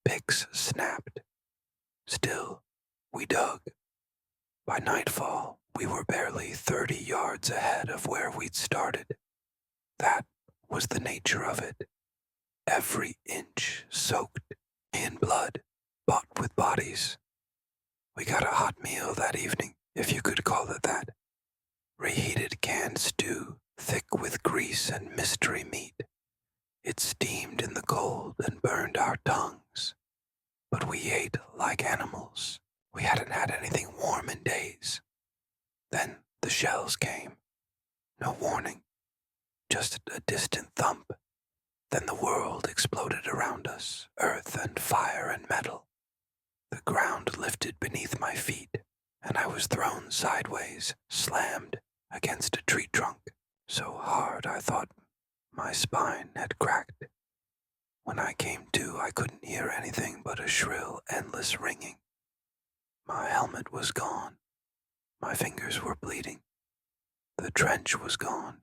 Picks snapped. Still, we dug. By nightfall, we were barely 30 yards ahead of where we'd started. That was the nature of it. Every inch soaked in blood, bought with bodies. We got a hot meal that evening, if you could call it that. Reheated canned stew, thick with grease and mystery meat. It steamed in the cold and burned our tongues. But we ate like animals. We hadn't had anything warm in days. Then the shells came. No warning. Just a distant thump. Then the world exploded around us, earth and fire and metal. The ground lifted beneath my feet, and I was thrown sideways, slammed against a tree trunk, so hard I thought my spine had cracked. When I came to, I couldn't hear anything but a shrill, endless ringing. My helmet was gone. My fingers were bleeding. The trench was gone.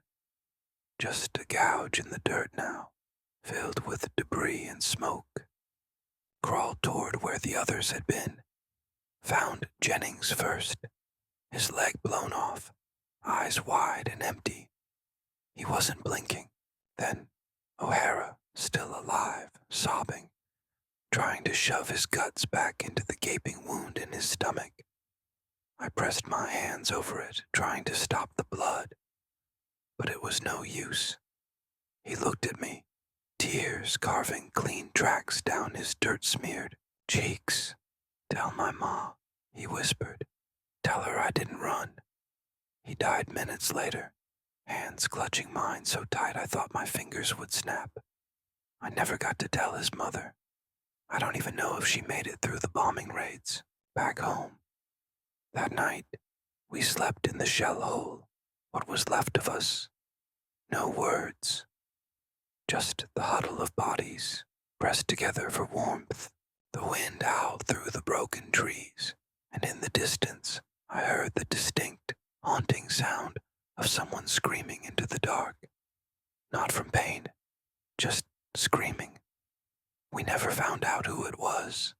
Just a gouge in the dirt now, filled with debris and smoke. Crawled toward where the others had been. Found Jennings first, his leg blown off, eyes wide and empty. He wasn't blinking. Then O'Hara, still alive, sobbing, trying to shove his guts back into the gaping wound in his stomach. I pressed my hands over it, trying to stop the blood, but it was no use. He looked at me, tears carving clean tracks down his dirt-smeared cheeks. "Tell my ma," he whispered. "Tell her I didn't run." He died minutes later, hands clutching mine so tight I thought my fingers would snap. I never got to tell his mother. I don't even know if she made it through the bombing raids, back home. That night, we slept in the shell hole, what was left of us. No words. Just the huddle of bodies, pressed together for warmth. The wind howled through the broken trees, and in the distance, I heard the distinct, haunting sound of someone screaming into the dark. Not from pain, just screaming. We never found out who it was.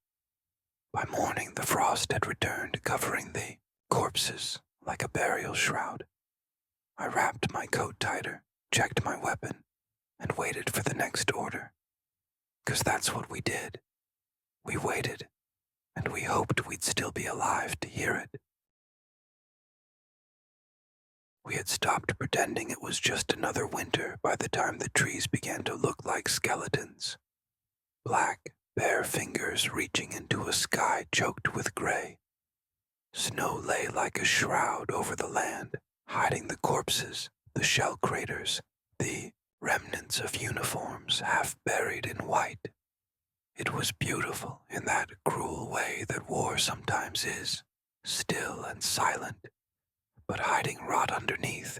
By morning, the frost had returned, covering the corpses like a burial shroud. I wrapped my coat tighter, checked my weapon, and waited for the next order. 'Cause that's what we did. We waited, and we hoped we'd still be alive to hear it. We had stopped pretending it was just another winter by the time the trees began to look like skeletons. Black, bare fingers reaching into a sky choked with gray. Snow lay like a shroud over the land, hiding the corpses, the shell craters, the remnants of uniforms half buried in white. It was beautiful in that cruel way that war sometimes is, still and silent, but hiding rot underneath.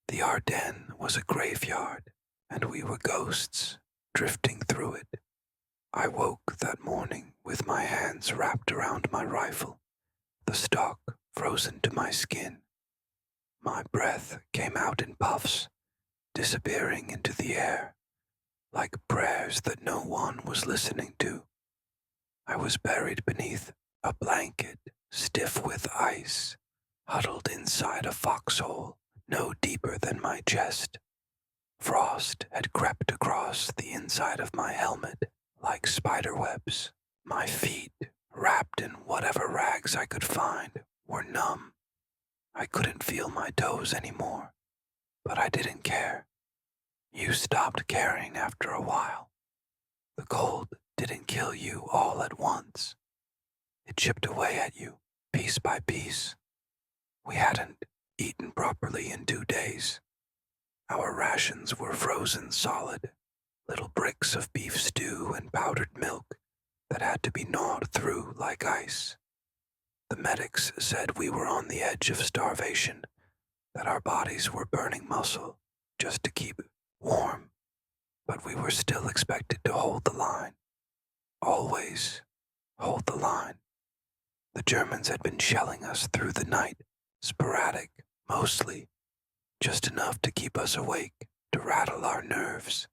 The Ardennes was a graveyard, and we were ghosts, drifting through it. I woke that morning with my hands wrapped around my rifle, the stock frozen to my skin. My breath came out in puffs, disappearing into the air, like prayers that no one was listening to. I was buried beneath a blanket stiff with ice, huddled inside a foxhole no deeper than my chest. Frost had crept across the inside of my helmet like spider webs. My feet, wrapped in whatever rags I could find, were numb. I couldn't feel my toes anymore, but I didn't care. You stopped caring after a while. The cold didn't kill you all at once. It chipped away at you, piece by piece. We hadn't eaten properly in 2 days. Our rations were frozen solid, little bricks of beef stew and powdered milk that had to be gnawed through like ice. The medics said we were on the edge of starvation, that our bodies were burning muscle just to keep warm, but we were still expected to hold the line. Always hold the line. The Germans had been shelling us through the night, sporadic, mostly, just enough to keep us awake, to rattle our nerves.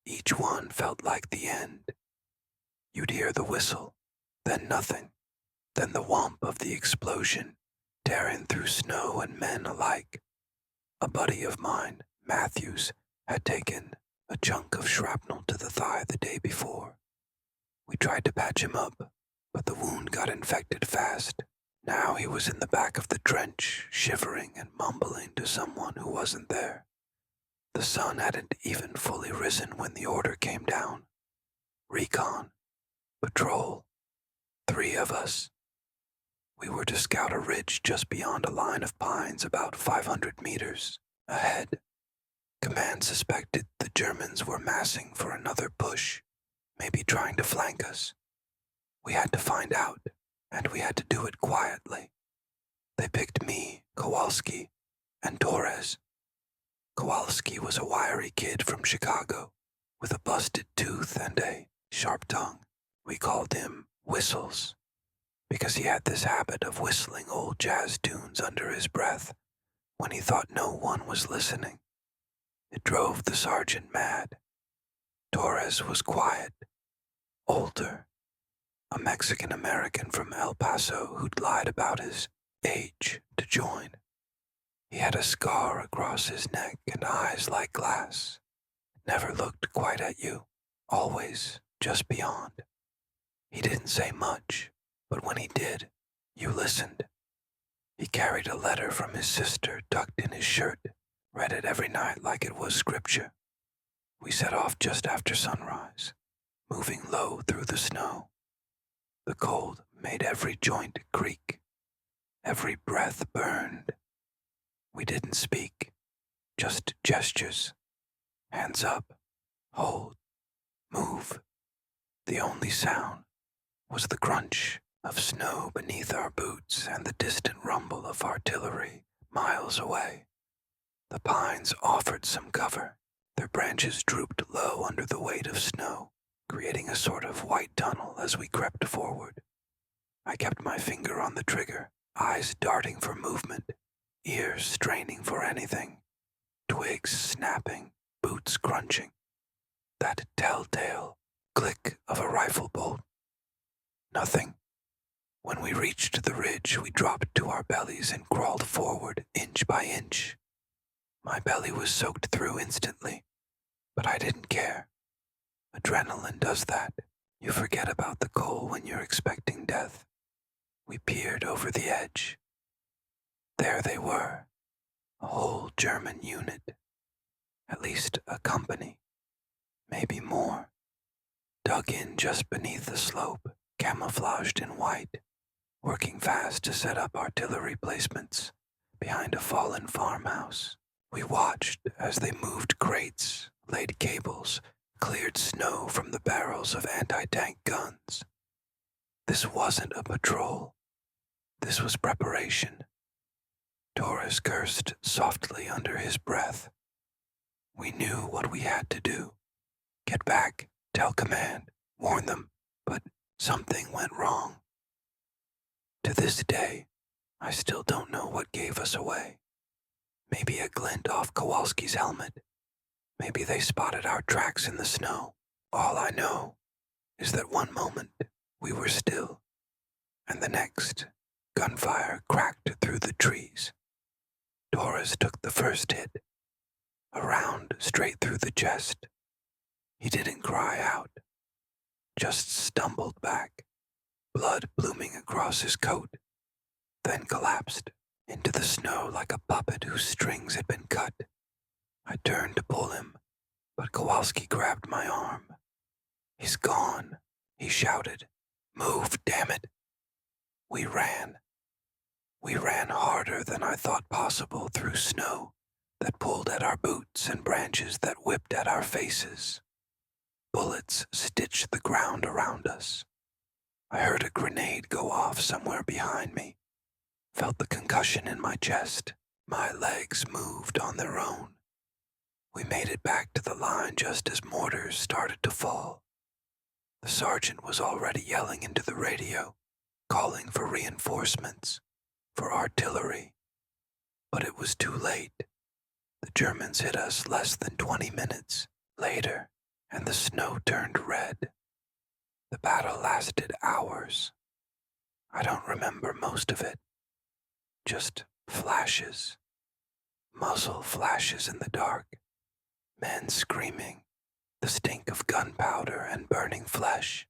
Each one felt like the end. You'd hear the whistle, then nothing, then the whomp of the explosion, tearing through snow and men alike. A buddy of mine, Matthews, had taken a chunk of shrapnel to the thigh the day before. We tried to patch him up, but the wound got infected fast. Now he was in the back of the trench, shivering and mumbling to someone who wasn't there. The sun hadn't even fully risen when the order came down. Recon. Patrol. 3 of us. We were to scout a ridge just beyond a line of pines about 500 meters ahead. Command suspected the Germans were massing for another push, maybe trying to flank us. We had to find out, and we had to do it quietly. They picked me, Kowalski, and Torres. Kowalski was a wiry kid from Chicago, with a busted tooth and a sharp tongue. We called him Whistles, because he had this habit of whistling old jazz tunes under his breath when he thought no one was listening. It drove the sergeant mad. Torres was quiet, older, a Mexican-American from El Paso who'd lied about his age to join. He had a scar across his neck and eyes like glass. Never looked quite at you, always just beyond. He didn't say much, but when he did, you listened. He carried a letter from his sister tucked in his shirt, read it every night like it was scripture. We set off just after sunrise, moving low through the snow. The cold made every joint creak. Every breath burned. We didn't speak, just gestures. Hands up, hold, move. The only sound was the crunch of snow beneath our boots and the distant rumble of artillery miles away. The pines offered some cover. Their branches drooped low under the weight of snow, creating a sort of white tunnel as we crept forward. I kept my finger on the trigger, eyes darting for movement, ears straining for anything, twigs snapping, boots crunching. That telltale click of a rifle bolt. Nothing. When we reached the ridge, we dropped to our bellies and crawled forward inch by inch. My belly was soaked through instantly, but I didn't care. Adrenaline does that. You forget about the coal when you're expecting death. We peered over the edge. There they were, a whole German unit. At least a company, maybe more, dug in just beneath the slope, camouflaged in white, working fast to set up artillery placements behind a fallen farmhouse. We watched as they moved crates, laid cables, cleared snow from the barrels of anti-tank guns. This wasn't a patrol. This was preparation. Torres cursed softly under his breath. We knew what we had to do. Get back, tell command, warn them, but something went wrong. To this day, I still don't know what gave us away. Maybe a glint off Kowalski's helmet. Maybe they spotted our tracks in the snow. All I know is that one moment we were still, and the next, gunfire cracked through the trees. Torres took the first hit, a round straight through the chest. He didn't cry out, just stumbled back, blood blooming across his coat, then collapsed into the snow like a puppet whose strings had been cut. I turned to pull him, but Kowalski grabbed my arm. He's gone, he shouted. Move, damn it. We ran. We ran harder than I thought possible through snow that pulled at our boots and branches that whipped at our faces. Bullets stitched the ground around us. I heard a grenade go off somewhere behind me, felt the concussion in my chest. My legs moved on their own. We made it back to the line just as mortars started to fall. The sergeant was already yelling into the radio, calling for reinforcements, for artillery. But it was too late. The Germans hit us less than 20 minutes later, and the snow turned red. The battle lasted hours. I don't remember most of it. Just flashes. Muzzle flashes in the dark. Men screaming. The stink of gunpowder and burning flesh.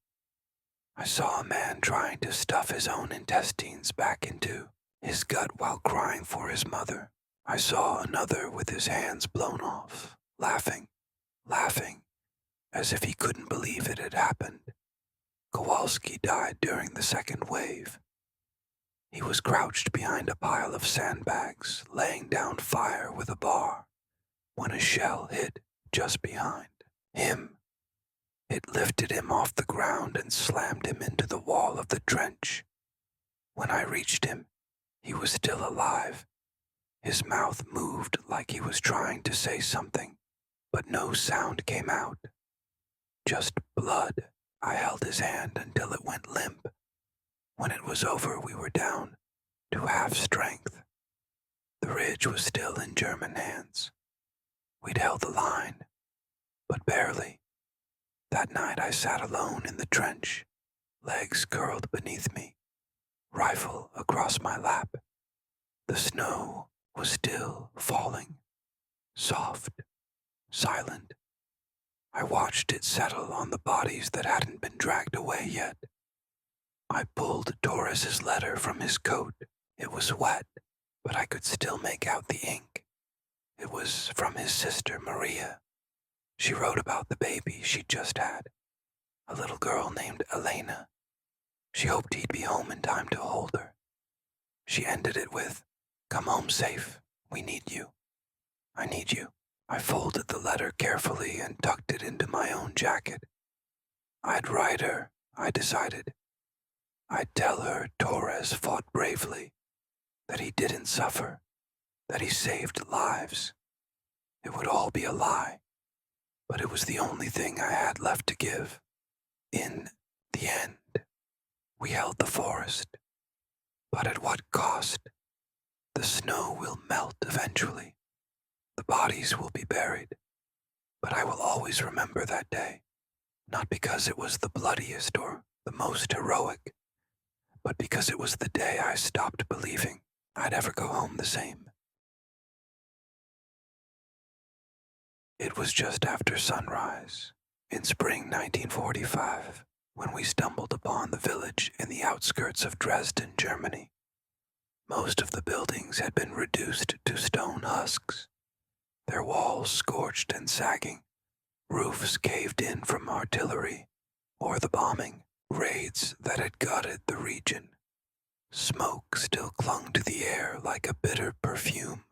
I saw a man trying to stuff his own intestines back into his gut while crying for his mother. I saw another with his hands blown off, laughing, as if he couldn't believe it had happened. Kowalski died during the second wave. He was crouched behind a pile of sandbags, laying down fire with a bar, when a shell hit just behind him. It lifted him off the ground and slammed him into the wall of the trench. When I reached him, he was still alive. His mouth moved like he was trying to say something, but no sound came out. Just blood. I held his hand until it went limp. When it was over, we were down to half strength. The ridge was still in German hands. We'd held the line, but barely. That night I sat alone in the trench, legs curled beneath me, rifle across my lap. The snow was still falling, soft, silent. I watched it settle on the bodies that hadn't been dragged away yet. I pulled Torres's letter from his coat. It was wet, but I could still make out the ink. It was from his sister Maria. She wrote about the baby she'd just had, a little girl named Elena. She hoped he'd be home in time to hold her. She ended it with, "Come home safe. We need you. I need you." I folded the letter carefully and tucked it into my own jacket. I'd write her, I decided. I'd tell her Torres fought bravely, that he didn't suffer, that he saved lives. It would all be a lie, but it was the only thing I had left to give. In the end, we held the forest. But at what cost? The snow will melt eventually. The bodies will be buried. But I will always remember that day, not because it was the bloodiest or the most heroic, but because it was the day I stopped believing I'd ever go home the same. It was just after sunrise, in spring 1945, when we stumbled upon the village in the outskirts of Dresden, Germany. Most of the buildings had been reduced to stone husks, their walls scorched and sagging, roofs caved in from artillery or the bombing raids that had gutted the region. Smoke still clung to the air like a bitter perfume,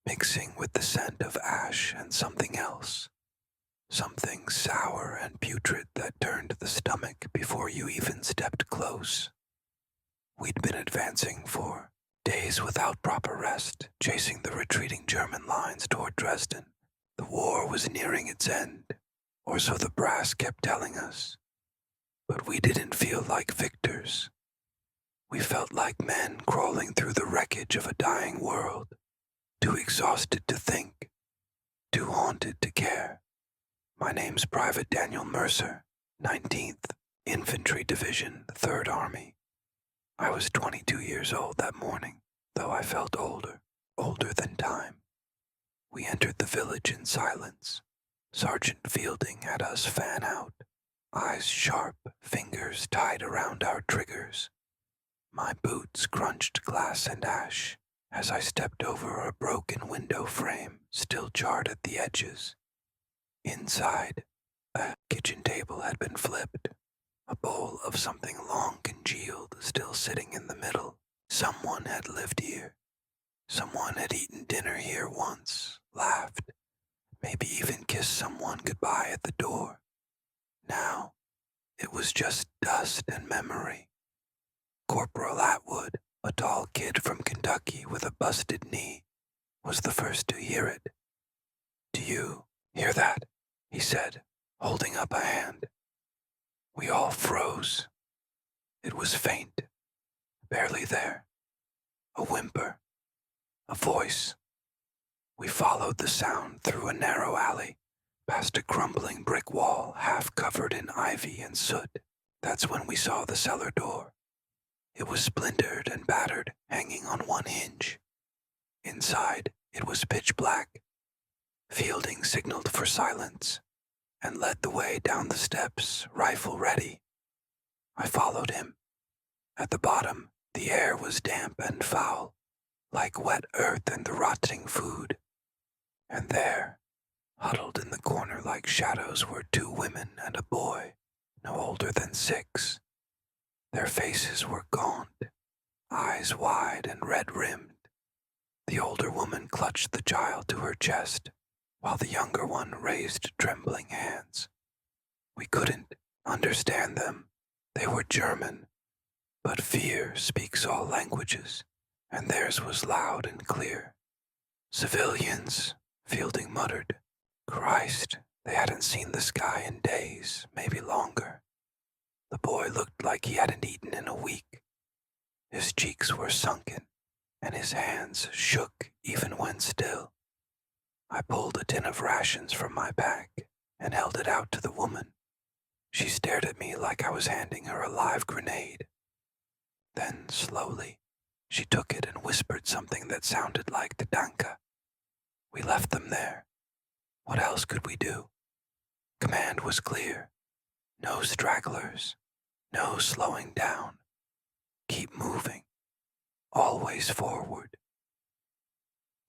mixing with the scent of ash and something else, something sour and putrid that turned the stomach before you even stepped close. We'd been advancing for days without proper rest, chasing the retreating German lines toward Dresden. The war was nearing its end, or so the brass kept telling us. But we didn't feel like victors. We felt like men crawling through the wreckage of a dying world, too exhausted to think, too haunted to care. My name's Private Daniel Mercer, 19th Infantry Division, 3rd Army. I was 22 years old that morning, though I felt older than time. We entered the village in silence. Sergeant Fielding had us fan out, eyes sharp, fingers tied around our triggers. My boots crunched glass and ash as I stepped over a broken window frame still charred at the edges. Inside, a kitchen table had been flipped, a bowl of something long congealed still sitting in the middle. Someone had lived here. Someone had eaten dinner here once, laughed, maybe even kissed someone goodbye at the door. Now, it was just dust and memory. Corporal Atwood, a tall kid from Kentucky with a busted knee, was the first to hear it. "Do you hear that?" he said, holding up a hand. We all froze. It was faint, barely there. A whimper, a voice. We followed the sound through a narrow alley, past a crumbling brick wall half covered in ivy and soot. That's when we saw the cellar door. It was splintered and battered, hanging on one hinge. Inside, it was pitch black. Fielding signaled for silence and led the way down the steps, rifle ready. I followed him. At the bottom, the air was damp and foul, like wet earth and the rotting food. And there, huddled in the corner like shadows, were 2 women and a boy, no older than 6. Their faces were gaunt, eyes wide and red-rimmed. The older woman clutched the child to her chest, while the younger one raised trembling hands. We couldn't understand them. They were German, but fear speaks all languages, and theirs was loud and clear. "Civilians," Fielding muttered. Christ, they hadn't seen the sky in days, maybe longer. The boy looked like he hadn't eaten in a week. His cheeks were sunken, and his hands shook even when still. I pulled a tin of rations from my pack and held it out to the woman. She stared at me like I was handing her a live grenade. Then, slowly, She took it and whispered something that sounded like Tatanka. We left them there. What else could we do? Command was clear. No stragglers. No slowing down. Keep moving. Always forward.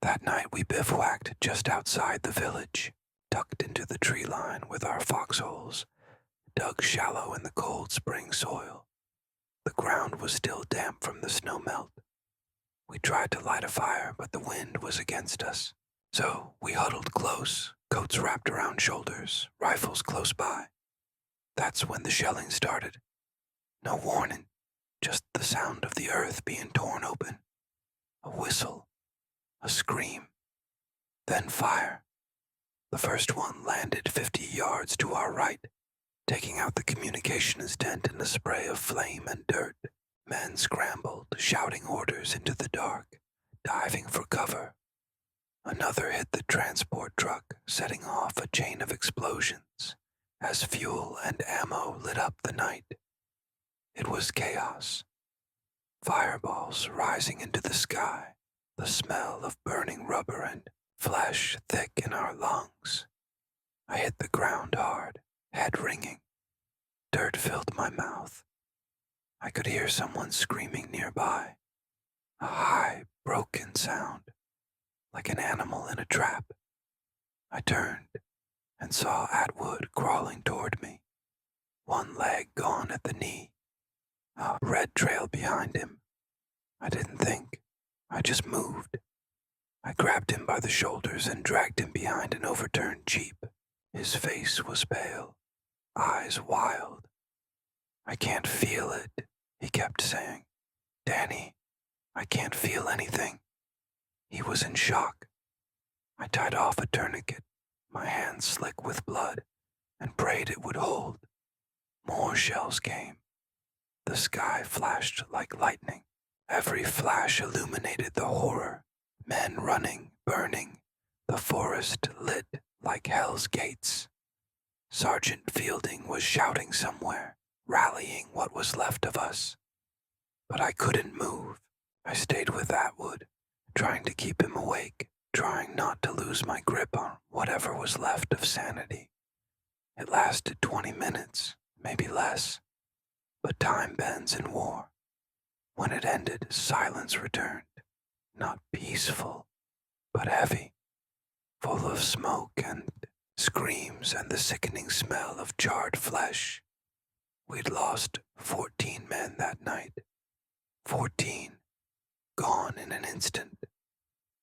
That night we bivouacked just outside the village, tucked into the tree line with our foxholes, dug shallow in the cold spring soil. The ground was still damp from the snow melt. We tried to light a fire, but the wind was against us. So we huddled close, coats wrapped around shoulders, rifles close by. That's when the shelling started. No warning, just the sound of the earth being torn open. A whistle, a scream, then fire. The first one landed 50 yards to our right, taking out the communications tent in a spray of flame and dirt. Men scrambled, shouting orders into the dark, diving for cover. Another hit the transport truck, setting off a chain of explosions as fuel and ammo lit up the night. It was chaos. Fireballs rising into the sky, the smell of burning rubber and flesh thick in our lungs. I hit the ground hard, head ringing. Dirt filled my mouth. I could hear someone screaming nearby, a high, broken sound, like an animal in a trap. I turned and saw Atwood crawling toward me, one leg gone at the knee, a red trail behind him. I didn't think, I just moved. I grabbed him by the shoulders and dragged him behind an overturned jeep. His face was pale, eyes wild. I can't feel it, he kept saying. Danny, I can't feel anything. He was in shock. I tied off a tourniquet, my hands slick with blood, and prayed it would hold. More shells came. The sky flashed like lightning. Every flash illuminated the horror. Men running, burning. The forest lit like hell's gates. Sergeant Fielding was shouting somewhere, rallying what was left of us. But I couldn't move. I stayed with Atwood, trying to keep him awake, trying not to lose my grip on whatever was left of sanity. It lasted 20 minutes, maybe less, but time bends in war. When it ended, silence returned, not peaceful, but heavy, full of smoke and screams and the sickening smell of charred flesh. We'd lost 14 men that night. 14, gone in an instant.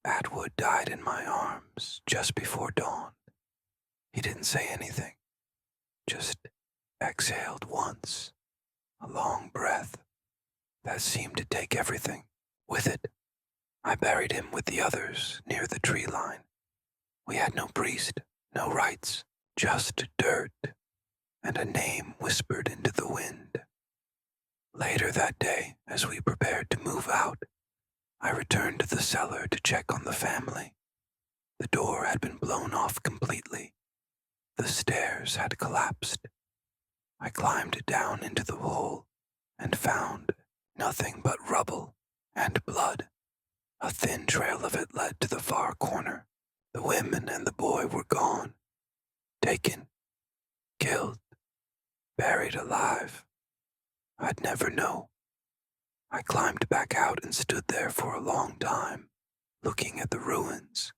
Atwood died in my arms just before dawn. He didn't say anything, just exhaled once, a long breath that seemed to take everything with it. I buried him with the others near the tree line. We had no priest, no rites, just dirt and a name whispered into the wind. Later that day, as we prepared to move out, I returned to the cellar to check on the family. The door had been blown off completely. The stairs had collapsed. I climbed down into the hole and found nothing but rubble and blood. A thin trail of it led to the far corner. The women and the boy were gone, taken, killed, buried alive. I'd never know. I climbed back out and stood there for a long time, looking at the ruins.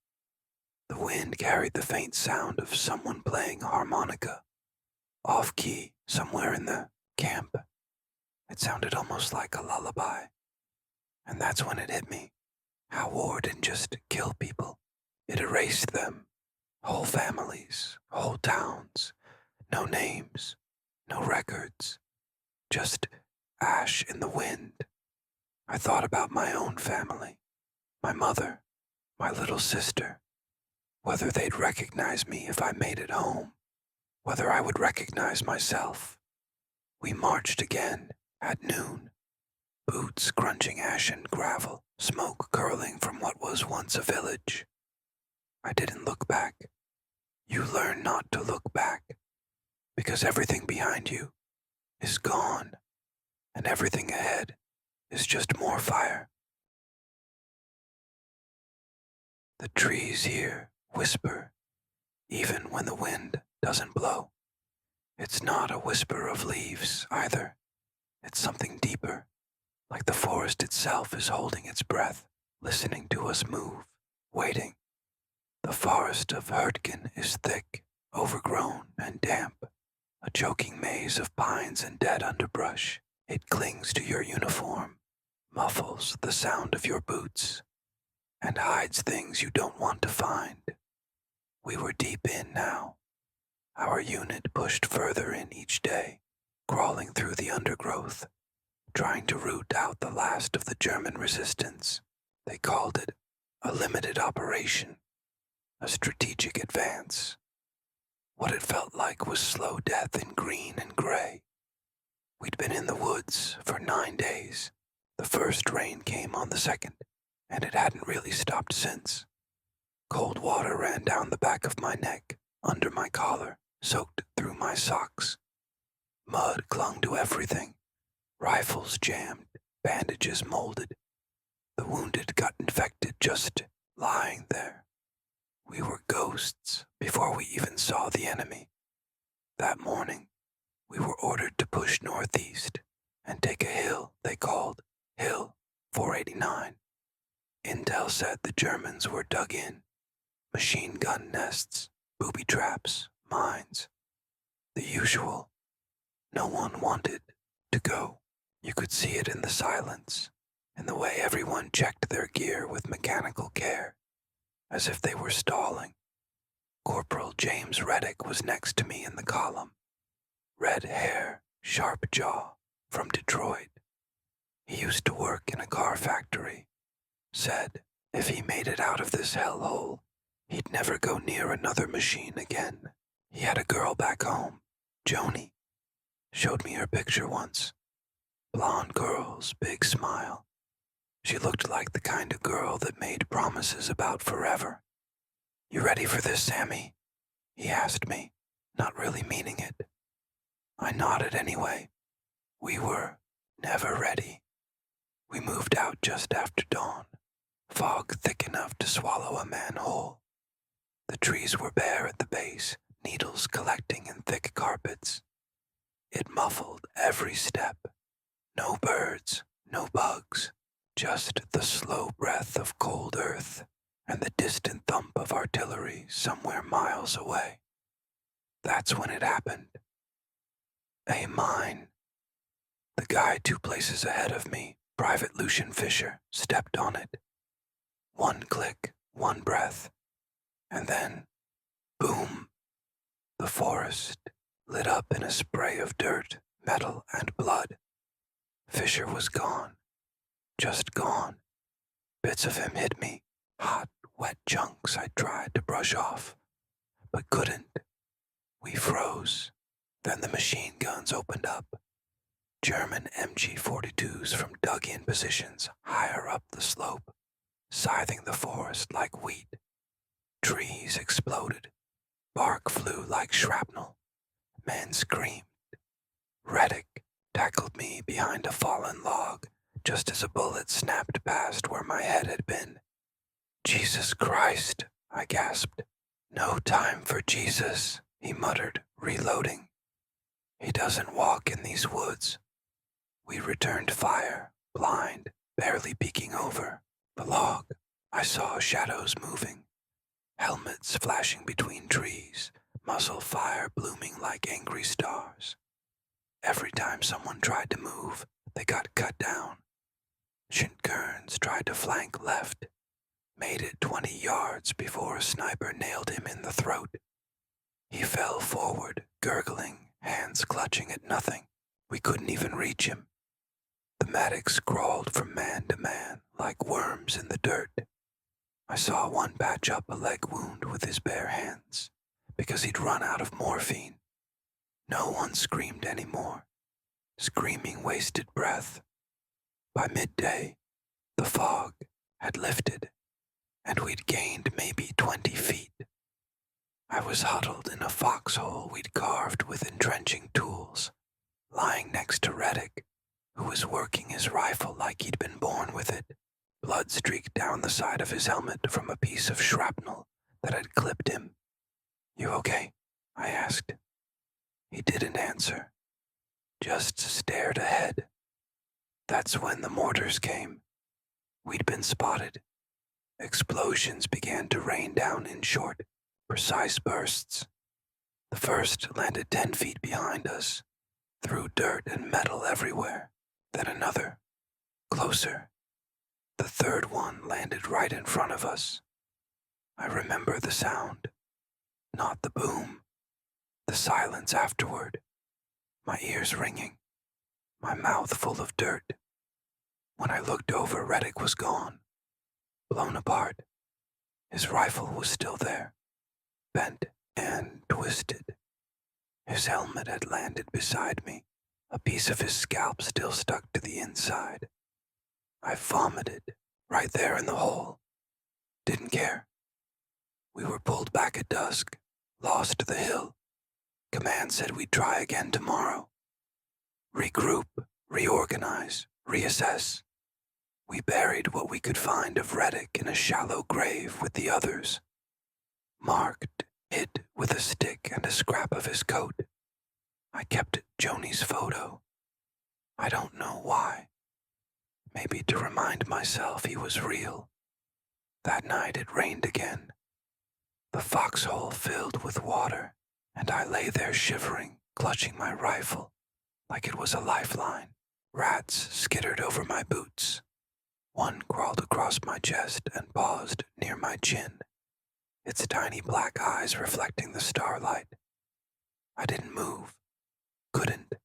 The wind carried the faint sound of someone playing harmonica, off-key somewhere in the camp. It sounded almost like a lullaby. And that's when it hit me, how war didn't just kill people. It erased them, whole families, whole towns, no names, no records, just ash in the wind. I thought about my own family, my mother, my little sister, whether they'd recognize me if I made it home, whether I would recognize myself. We marched again at noon, boots crunching ash and gravel, smoke curling from what was once a village. I didn't look back. You learn not to look back, because everything behind you is gone, and everything ahead is just more fire. The trees here whisper, even when the wind doesn't blow. It's not a whisper of leaves, either. It's something deeper, like the forest itself is holding its breath, listening to us move, waiting. The forest of Hurtgen is thick, overgrown, and damp, a choking maze of pines and dead underbrush. It clings to your uniform, muffles the sound of your boots, and hides things you don't want to find. We were deep in now. Our unit pushed further in each day, crawling through the undergrowth, trying to root out the last of the German resistance. They called it a limited operation, a strategic advance. What it felt like was slow death in green and gray. We'd been in the woods for 9 days. The first rain came on the second, and it hadn't really stopped since. Cold water ran down the back of my neck, under my collar, soaked through my socks. Mud clung to everything. Rifles jammed, bandages molded. The wounded got infected just lying there. We were ghosts before we even saw the enemy. That morning, we were ordered to push northeast and take a hill they called Hill 489. Intel said the Germans were dug in. Machine gun nests, booby traps, mines. The usual. No one wanted to go. You could see it in the silence, in the way everyone checked their gear with mechanical care, as if they were stalling. Corporal James Reddick was next to me in the column. Red hair, sharp jaw, from Detroit. He used to work in a car factory. Said if he made it out of this hellhole, he'd never go near another machine again. He had a girl back home, Joni. Showed me her picture once. Blonde girl's big smile. She looked like the kind of girl that made promises about forever. "You ready for this, Sammy?" he asked me, not really meaning it. I nodded anyway. We were never ready. We moved out just after dawn, fog thick enough to swallow a man whole. The trees were bare at the base, needles collecting in thick carpets. It muffled every step. No birds, no bugs, just the slow breath of cold earth and the distant thump of artillery somewhere miles away. That's when it happened. A mine. The guy 2 places ahead of me, Private Lucian Fisher, stepped on it. One click, one breath, and then, boom, the forest lit up in a spray of dirt, metal, and blood. Fisher was gone, just gone. Bits of him hit me, hot, wet chunks I tried to brush off, but couldn't. We froze. Then the machine guns opened up. German MG-42s from dug-in positions higher up the slope, scything the forest like wheat. Trees exploded. Bark flew like shrapnel. Men screamed. Reddick tackled me behind a fallen log just as a bullet snapped past where my head had been. "Jesus Christ," I gasped. "No time for Jesus," he muttered, reloading. "He doesn't walk in these woods." We returned fire, blind, barely peeking over. The log, I saw shadows moving, helmets flashing between trees, muzzle fire blooming like angry stars. Every time someone tried to move, they got cut down. Kearns tried to flank left, made it 20 yards before a sniper nailed him in the throat. He fell forward, gurgling, hands clutching at nothing. We couldn't even reach him. The medics crawled from man to man like worms in the dirt. I saw one patch up a leg wound with his bare hands because he'd run out of morphine. No one screamed anymore. Screaming wasted breath. By midday, the fog had lifted, and we'd gained maybe 20 feet. I was huddled in a foxhole we'd carved with entrenching tools, lying next to Reddick, who was working his rifle like he'd been born with it. Blood streaked down the side of his helmet from a piece of shrapnel that had clipped him. "You okay?" I asked. He didn't answer, just stared ahead. That's when the mortars came. We'd been spotted. Explosions began to rain down in short, precise bursts. The first landed 10 feet behind us, threw dirt and metal everywhere. Then another, closer. The third one landed right in front of us. I remember the sound, not the boom, the silence afterward, my ears ringing, my mouth full of dirt. When I looked over, Reddick was gone, blown apart. His rifle was still there, bent and twisted. His helmet had landed beside me, a piece of his scalp still stuck to the inside. I vomited right there in the hole. Didn't care. We were pulled back at dusk, lost the hill. Command said we'd try again tomorrow. Regroup, reorganize, reassess. We buried what we could find of Reddick in a shallow grave with the others. Marked, hit with a stick and a scrap of his coat. I kept Joni's photo. I don't know why. Maybe to remind myself he was real. That night it rained again. The foxhole filled with water, and I lay there shivering, clutching my rifle like it was a lifeline. Rats skittered over my boots. One crawled across my chest and paused near my chin, its tiny black eyes reflecting the starlight. I didn't move. Couldn't.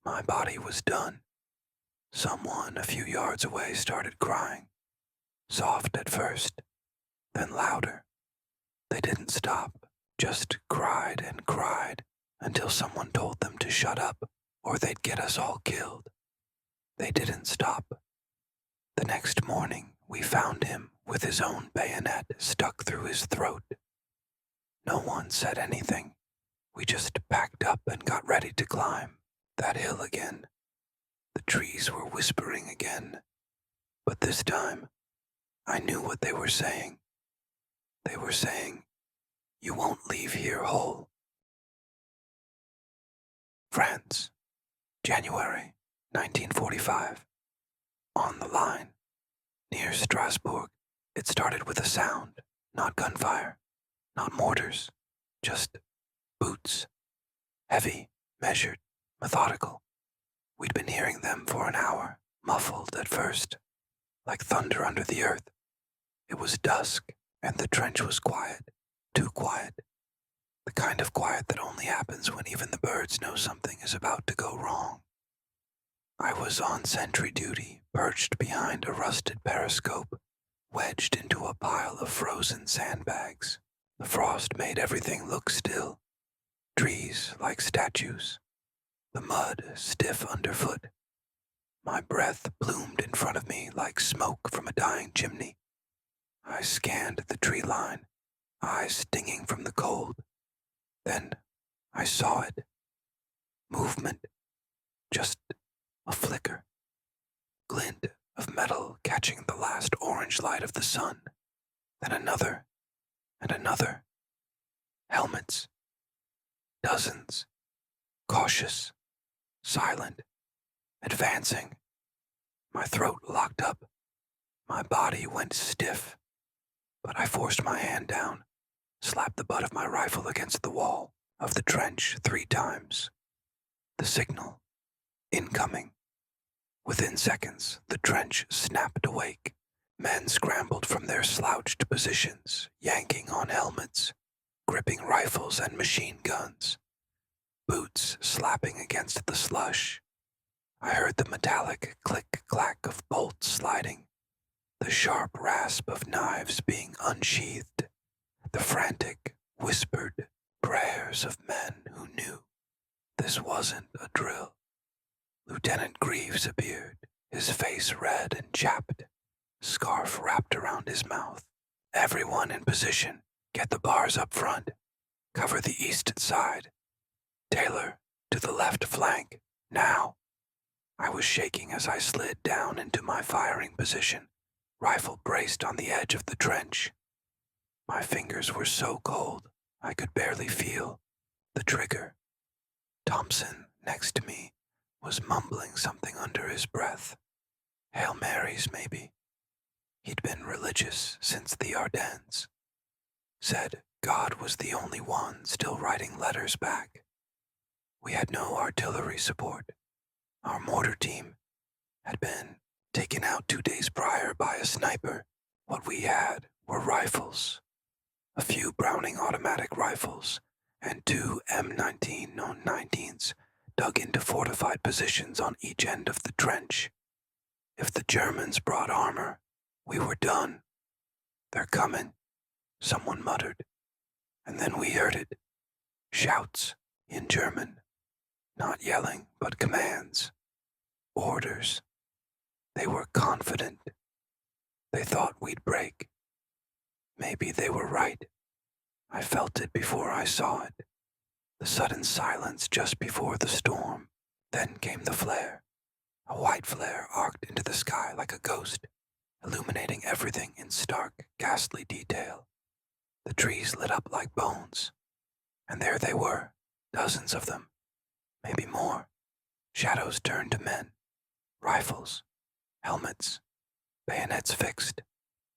My body was done. Someone a few yards away started crying. Soft at first, then louder. They didn't stop, just cried and cried until someone told them to shut up or they'd get us all killed. They didn't stop. The next morning, we found him with his own bayonet stuck through his throat. No one said anything. We just packed up and got ready to climb that hill again. The trees were whispering again, but this time, I knew what they were saying. They were saying, "You won't leave here whole." France, January 1945. On the line, near Strasbourg. It started with a sound, not gunfire, not mortars, just boots. Heavy, measured, methodical. We'd been hearing them for an hour, muffled at first, like thunder under the earth. It was dusk, and the trench was quiet, too quiet. The kind of quiet that only happens when even the birds know something is about to go wrong. I was on sentry duty, perched behind a rusted periscope, wedged into a pile of frozen sandbags. The frost made everything look still. Trees like statues. The mud stiff underfoot. My breath plumed in front of me like smoke from a dying chimney. I scanned the tree line, eyes stinging from the cold. Then I saw it. Movement. Just a flicker. Glint of metal catching the last orange light of the sun. Then another, and another. Helmets. Dozens. Cautious. Silent. Advancing. My throat locked up. My body went stiff. But I forced my hand down, slapped the butt of my rifle against the wall of the trench 3 times. The signal. Incoming. Within seconds, the trench snapped awake. Men scrambled from their slouched positions, yanking on helmets, gripping rifles and machine guns. Boots slapping against the slush. I heard the metallic click-clack of bolts sliding, the sharp rasp of knives being unsheathed, the frantic, whispered prayers of men who knew this wasn't a drill. Lieutenant Greaves appeared, his face red and chapped, scarf wrapped around his mouth. "Everyone in position. Get the bars up front. Cover the east side. Taylor, to the left flank. Now." I was shaking as I slid down into my firing position, rifle braced on the edge of the trench. My fingers were so cold I could barely feel the trigger. Thompson, next to me, was mumbling something under his breath. Hail Marys, maybe. He'd been religious since the Ardennes. Said God was the only one still writing letters back. We had no artillery support. Our mortar team had been taken out 2 days prior by a sniper. What we had were rifles, a few Browning automatic rifles, and 2 M19 19s dug into fortified positions on each end of the trench. If the Germans brought armor, we were done. They're coming, someone muttered, and then we heard it. Shouts in German, not yelling, but commands, orders. They were confident. They thought we'd break. Maybe they were right. I felt it before I saw it. The sudden silence just before the storm. Then came the flare. A white flare arced into the sky like a ghost, illuminating everything in stark, ghastly detail. The trees lit up like bones. And there they were, dozens of them, maybe more. Shadows turned to men, rifles, helmets, bayonets fixed.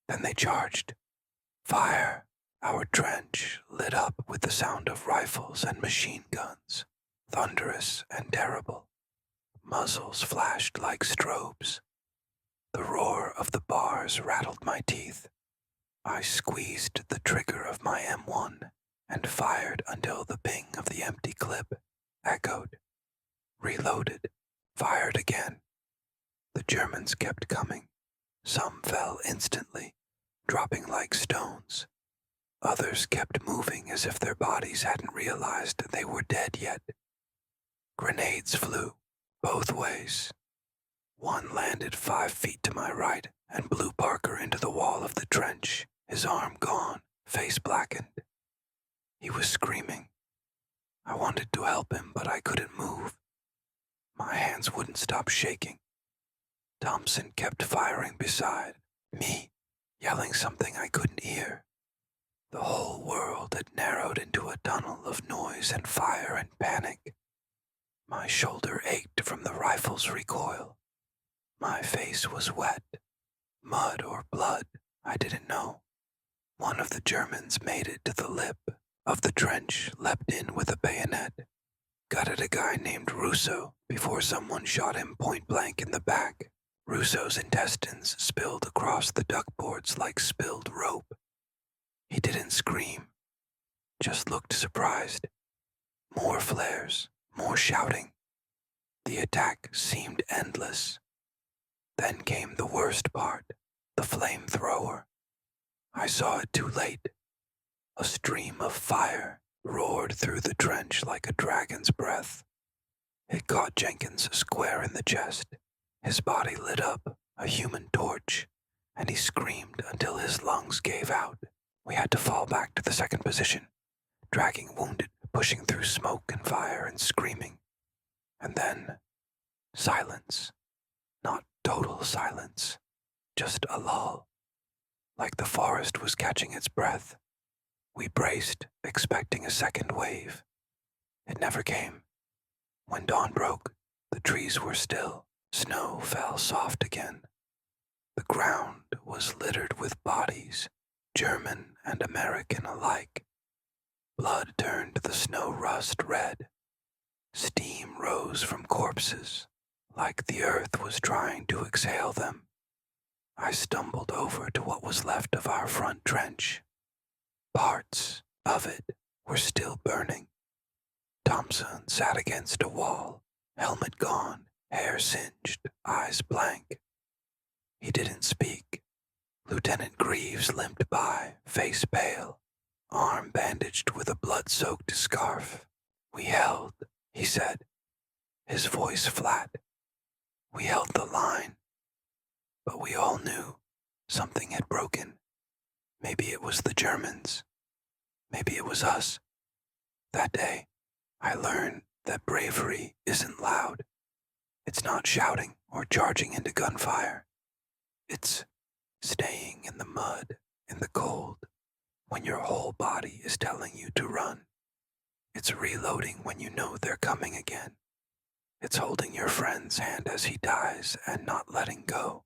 Then they charged. Fire! Our trench lit up with the sound of rifles and machine guns, thunderous and terrible. Muzzles flashed like strobes. The roar of the bars rattled my teeth. I squeezed the trigger of my M1 and fired until the ping of the empty clip echoed. Reloaded, fired again. The Germans kept coming. Some fell instantly, dropping like stones. Others kept moving as if their bodies hadn't realized they were dead yet. Grenades flew, both ways. One landed 5 feet to my right and blew Parker into the wall of the trench, his arm gone, face blackened. He was screaming. I wanted to help him, but I couldn't move. My hands wouldn't stop shaking. Thompson kept firing beside me, yelling something I couldn't hear. The whole world had narrowed into a tunnel of noise and fire and panic. My shoulder ached from the rifle's recoil. My face was wet. Mud or blood, I didn't know. One of the Germans made it to the lip of the trench, leapt in with a bayonet, gutted a guy named Russo before someone shot him point blank in the back. Russo's intestines spilled across the duckboards like spilled rope. He didn't scream, just looked surprised. More flares, more shouting. The attack seemed endless. Then came the worst part, the flamethrower. I saw it too late. A stream of fire roared through the trench like a dragon's breath. It caught Jenkins square in the chest. His body lit up, a human torch, and he screamed until his lungs gave out. We had to fall back to the second position, dragging wounded, pushing through smoke and fire and screaming. And then, silence. Not total silence, just a lull. Like the forest was catching its breath. We braced, expecting a second wave. It never came. When dawn broke, the trees were still. Snow fell soft again. The ground was littered with bodies, German and American alike. Blood turned the snow rust red. Steam rose from corpses, like the earth was trying to exhale them. I stumbled over to what was left of our front trench. Parts of it were still burning. Thompson sat against a wall, helmet gone, hair singed, eyes blank. He didn't speak. Lieutenant Greaves limped by, face pale, arm bandaged with a blood-soaked scarf. We held, he said, his voice flat. We held the line. But we all knew something had broken. Maybe it was the Germans. Maybe it was us. That day, I learned that bravery isn't loud. It's not shouting or charging into gunfire. It's staying in the mud, in the cold, when your whole body is telling you to run. It's reloading when you know they're coming again. It's holding your friend's hand as he dies and not letting go.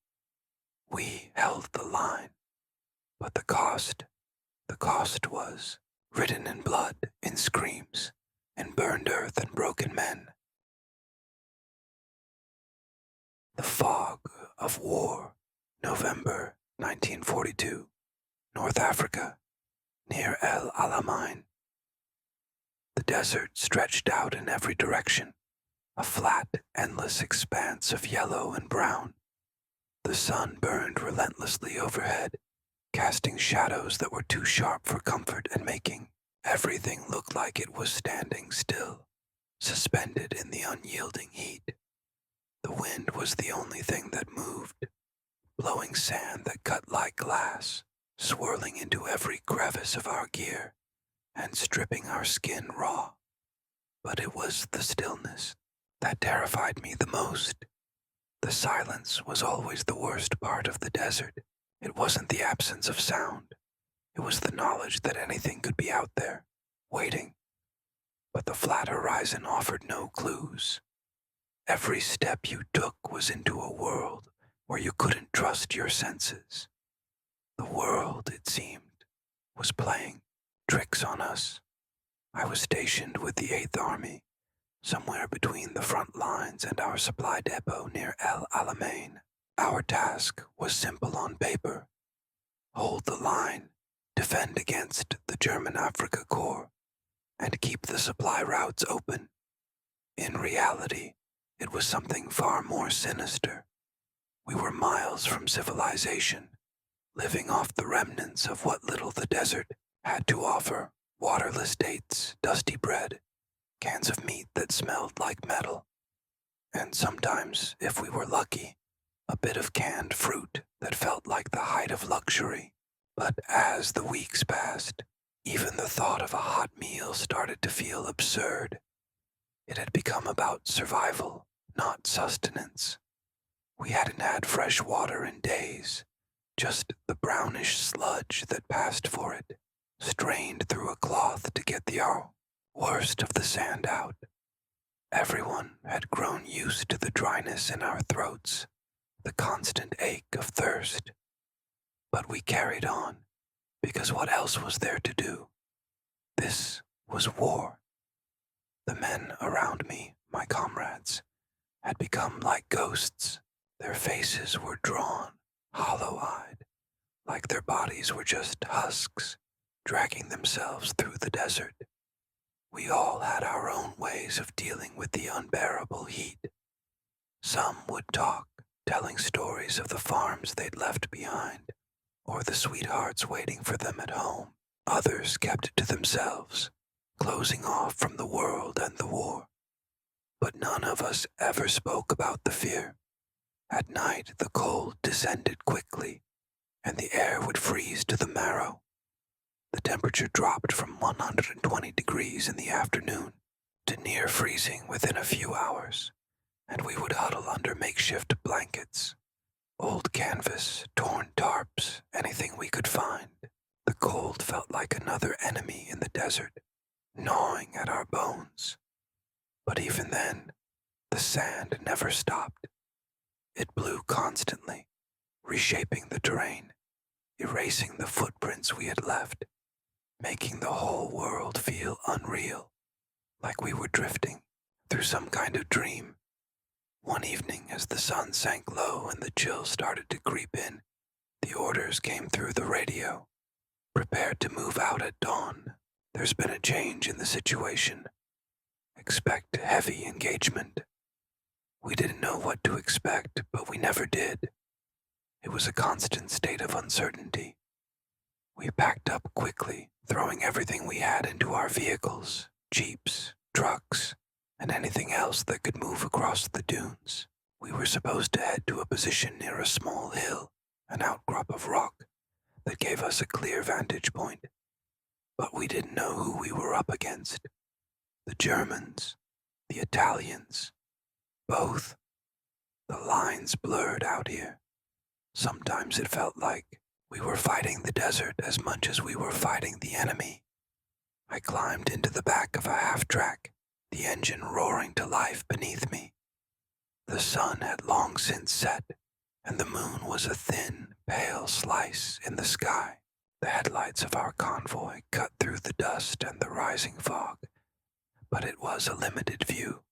We held the line, but the cost was written in blood, in screams, in burned earth and broken men. The fog of war, November 1942, North Africa, near El Alamein. The desert stretched out in every direction, a flat, endless expanse of yellow and brown. The sun burned relentlessly overhead, casting shadows that were too sharp for comfort and making everything look like it was standing still, suspended in the unyielding heat. The wind was the only thing that moved, blowing sand that cut like glass, swirling into every crevice of our gear and stripping our skin raw. But it was the stillness that terrified me the most. The silence was always the worst part of the desert. It wasn't the absence of sound. It was the knowledge that anything could be out there, waiting. But the flat horizon offered no clues. Every step you took was into a world where you couldn't trust your senses. The world, it seemed, was playing tricks on us. I was stationed with the 8th Army, somewhere between the front lines and our supply depot near El Alamein. Our task was simple on paper: hold the line, defend against the German Afrika Korps, and keep the supply routes open. In reality, it was something far more sinister. We were miles from civilization, living off the remnants of what little the desert had to offer: waterless dates, dusty bread, cans of meat that smelled like metal, and sometimes, if we were lucky, a bit of canned fruit that felt like the height of luxury. But as the weeks passed, even the thought of a hot meal started to feel absurd. It had become about survival, not sustenance. We hadn't had fresh water in days, just the brownish sludge that passed for it, strained through a cloth to get the worst of the sand out. Everyone had grown used to the dryness in our throats, the constant ache of thirst. But we carried on, because what else was there to do? This was war. The men around me, my comrades, had become like ghosts. Their faces were drawn, hollow-eyed, like their bodies were just husks, dragging themselves through the desert. We all had our own ways of dealing with the unbearable heat. Some would talk, telling stories of the farms they'd left behind, or the sweethearts waiting for them at home. Others kept it to themselves, closing off from the world and the war. But none of us ever spoke about the fear. At night, the cold descended quickly, and the air would freeze to the marrow. The temperature dropped from 120 degrees in the afternoon to near freezing within a few hours, and we would huddle under makeshift blankets, old canvas, torn tarps, anything we could find. The cold felt like another enemy in the desert, gnawing at our bones. But even then, the sand never stopped. It blew constantly, reshaping the terrain, erasing the footprints we had left, making the whole world feel unreal, like we were drifting through some kind of dream. One evening, as the sun sank low and the chill started to creep in, the orders came through the radio. Prepared to move out at dawn. There's been a change in the situation. Expect heavy engagement. We didn't know what to expect, but we never did. It was a constant state of uncertainty. We packed up quickly, throwing everything we had into our vehicles, jeeps, trucks, and anything else that could move across the dunes. We were supposed to head to a position near a small hill, an outcrop of rock that gave us a clear vantage point. But we didn't know who we were up against. The Germans, the Italians, both. The lines blurred out here. Sometimes it felt like we were fighting the desert as much as we were fighting the enemy. I climbed into the back of a half-track, the engine roaring to life beneath me. The sun had long since set, and the moon was a thin, pale slice in the sky. The headlights of our convoy cut through the dust and the rising fog, but it was a limited view.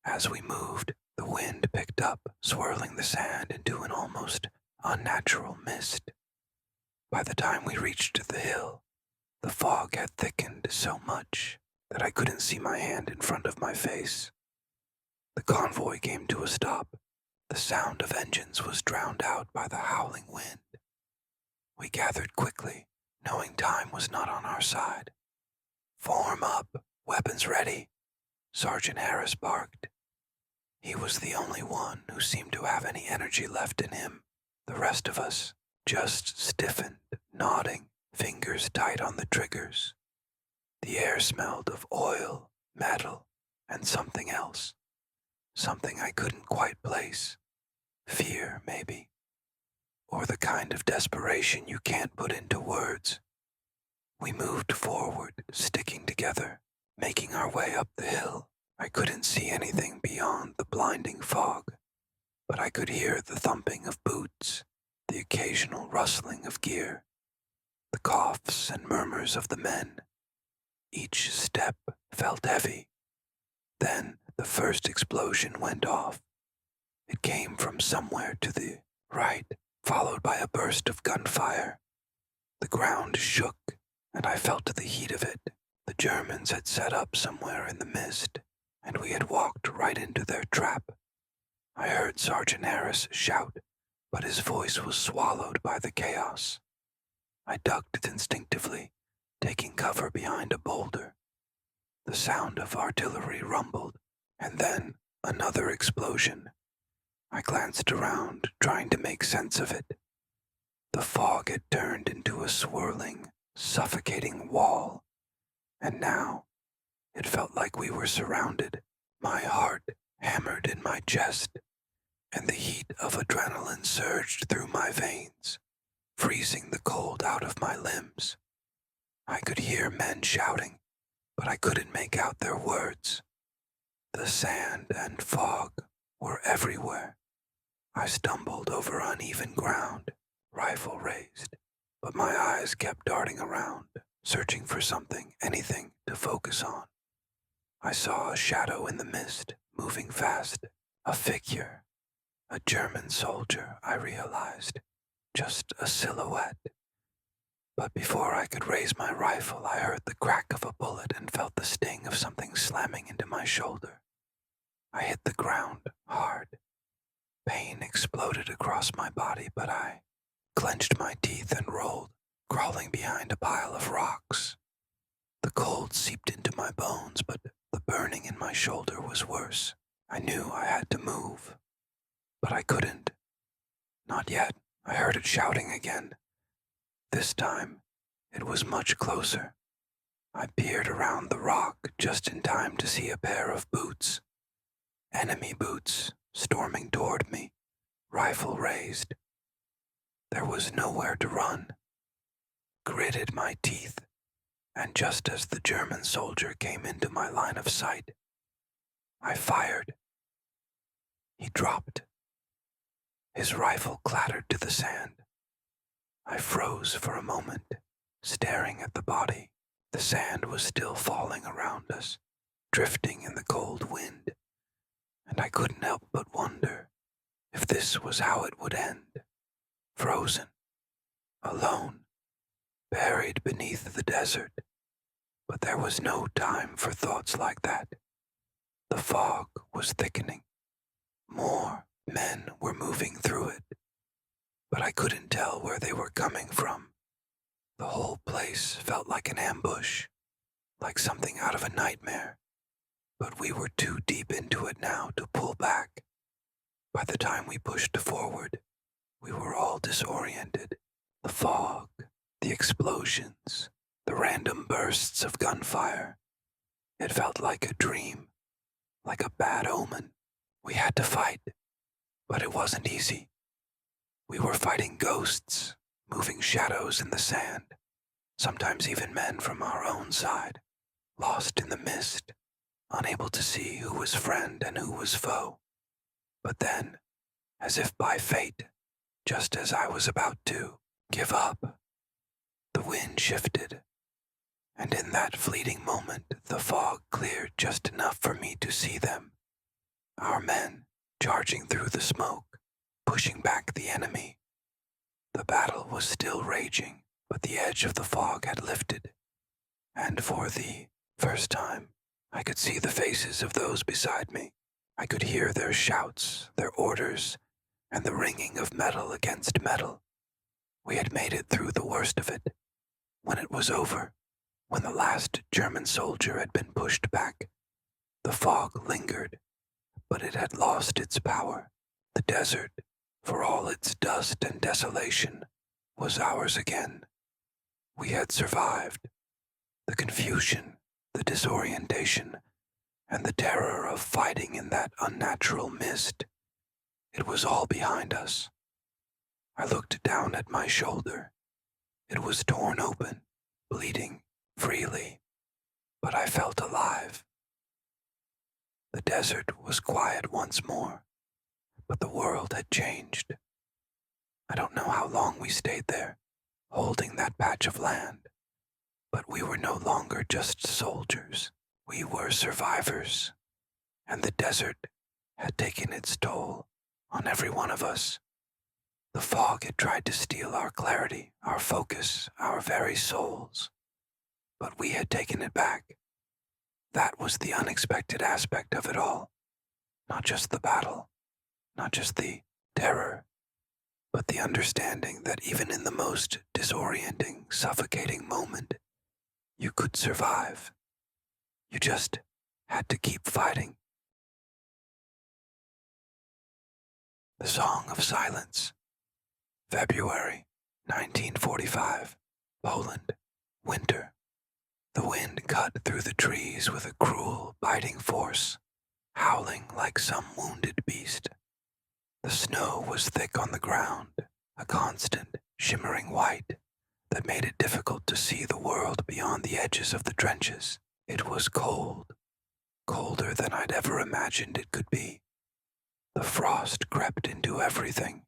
As we moved, the wind picked up, swirling the sand into an almost unnatural mist. By the time we reached the hill, the fog had thickened so much that I couldn't see my hand in front of my face. The convoy came to a stop. The sound of engines was drowned out by the howling wind. We gathered quickly, knowing time was not on our side. "Form up, weapons ready," Sergeant Harris barked. He was the only one who seemed to have any energy left in him. The rest of us just stiffened, nodding, fingers tight on the triggers. The air smelled of oil, metal, and something else. Something I couldn't quite place. Fear, maybe. Or the kind of desperation you can't put into words. We moved forward, sticking together, making our way up the hill. I couldn't see anything beyond the blinding fog, but I could hear the thumping of boots, the occasional rustling of gear, the coughs and murmurs of the men. Each step felt heavy. Then the first explosion went off. It came from somewhere to the right, followed by a burst of gunfire. The ground shook, and I felt the heat of it. The Germans had set up somewhere in the mist, and we had walked right into their trap. I heard Sergeant Harris shout, but his voice was swallowed by the chaos. I ducked instinctively, taking cover behind a boulder. The sound of artillery rumbled, and then another explosion. I glanced around, trying to make sense of it. The fog had turned into a swirling, suffocating wall, and now it felt like we were surrounded. My heart hammered in my chest, and the heat of adrenaline surged through my veins, freezing the cold out of my limbs. I could hear men shouting, but I couldn't make out their words. The sand and fog were everywhere. I stumbled over uneven ground, rifle raised, but my eyes kept darting around, searching for something, anything to focus on. I saw a shadow in the mist, moving fast, a figure, a German soldier, I realized, just a silhouette. But before I could raise my rifle, I heard the crack of a bullet and felt the sting of something slamming into my shoulder. I hit the ground hard. Pain exploded across my body, but I clenched my teeth and rolled, crawling behind a pile of rocks. The cold seeped into my bones, but the burning in my shoulder was worse. I knew I had to move, but I couldn't. Not yet. I heard it shouting again. This time, it was much closer. I peered around the rock just in time to see a pair of boots. Enemy boots, storming toward me, rifle raised. There was nowhere to run. Gritted my teeth, and just as the German soldier came into my line of sight, I fired. He dropped. His rifle clattered to the sand. I froze for a moment, staring at the body. The sand was still falling around us, drifting in the cold wind, and I couldn't help but wonder if this was how it would end. Frozen, alone, buried beneath the desert. But there was no time for thoughts like that. The fog was thickening. More men were moving through it, but I couldn't tell where they were coming from. The whole place felt like an ambush, like something out of a nightmare, but we were too deep into it now to pull back. By the time we pushed forward, we were all disoriented. The fog, the explosions, the random bursts of gunfire. It felt like a dream, like a bad omen. We had to fight, but it wasn't easy. We were fighting ghosts, moving shadows in the sand, sometimes even men from our own side, lost in the mist, unable to see who was friend and who was foe. But then, as if by fate, just as I was about to give up, the wind shifted, and in that fleeting moment the fog cleared just enough for me to see them, our men charging through the smoke, pushing back the enemy. The battle was still raging, but the edge of the fog had lifted, and for the first time I could see the faces of those beside me. I could hear their shouts, their orders, and the ringing of metal against metal. We had made it through the worst of it. When it was over, when the last German soldier had been pushed back, the fog lingered, but it had lost its power. The desert, for all its dust and desolation, was ours again. We had survived. The confusion, the disorientation, and the terror of fighting in that unnatural mist, it was all behind us. I looked down at my shoulder. It was torn open, bleeding freely, but I felt alive. The desert was quiet once more, but the world had changed. I don't know how long we stayed there, holding that patch of land, but we were no longer just soldiers. We were survivors, and the desert had taken its toll on every one of us. The fog had tried to steal our clarity, our focus, our very souls, but we had taken it back. That was the unexpected aspect of it all. Not just the battle, not just the terror, but the understanding that even in the most disorienting, suffocating moment, you could survive. You just had to keep fighting. The Song of Silence. February 1945, Poland, winter. The wind cut through the trees with a cruel, biting force, howling like some wounded beast. The snow was thick on the ground, a constant, shimmering white that made it difficult to see the world beyond the edges of the trenches. It was cold, colder than I'd ever imagined it could be. The frost crept into everything.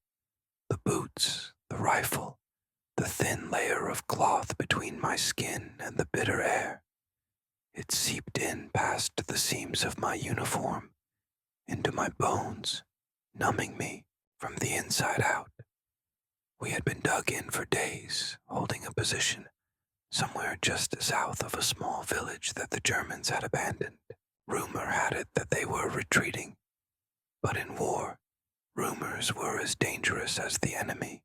The boots, the rifle, the thin layer of cloth between my skin and the bitter air. It seeped in past the seams of my uniform, into my bones, numbing me from the inside out. We had been dug in for days, holding a position somewhere just south of a small village that the Germans had abandoned. Rumor had it that they were retreating, but in war, rumors were as dangerous as the enemy.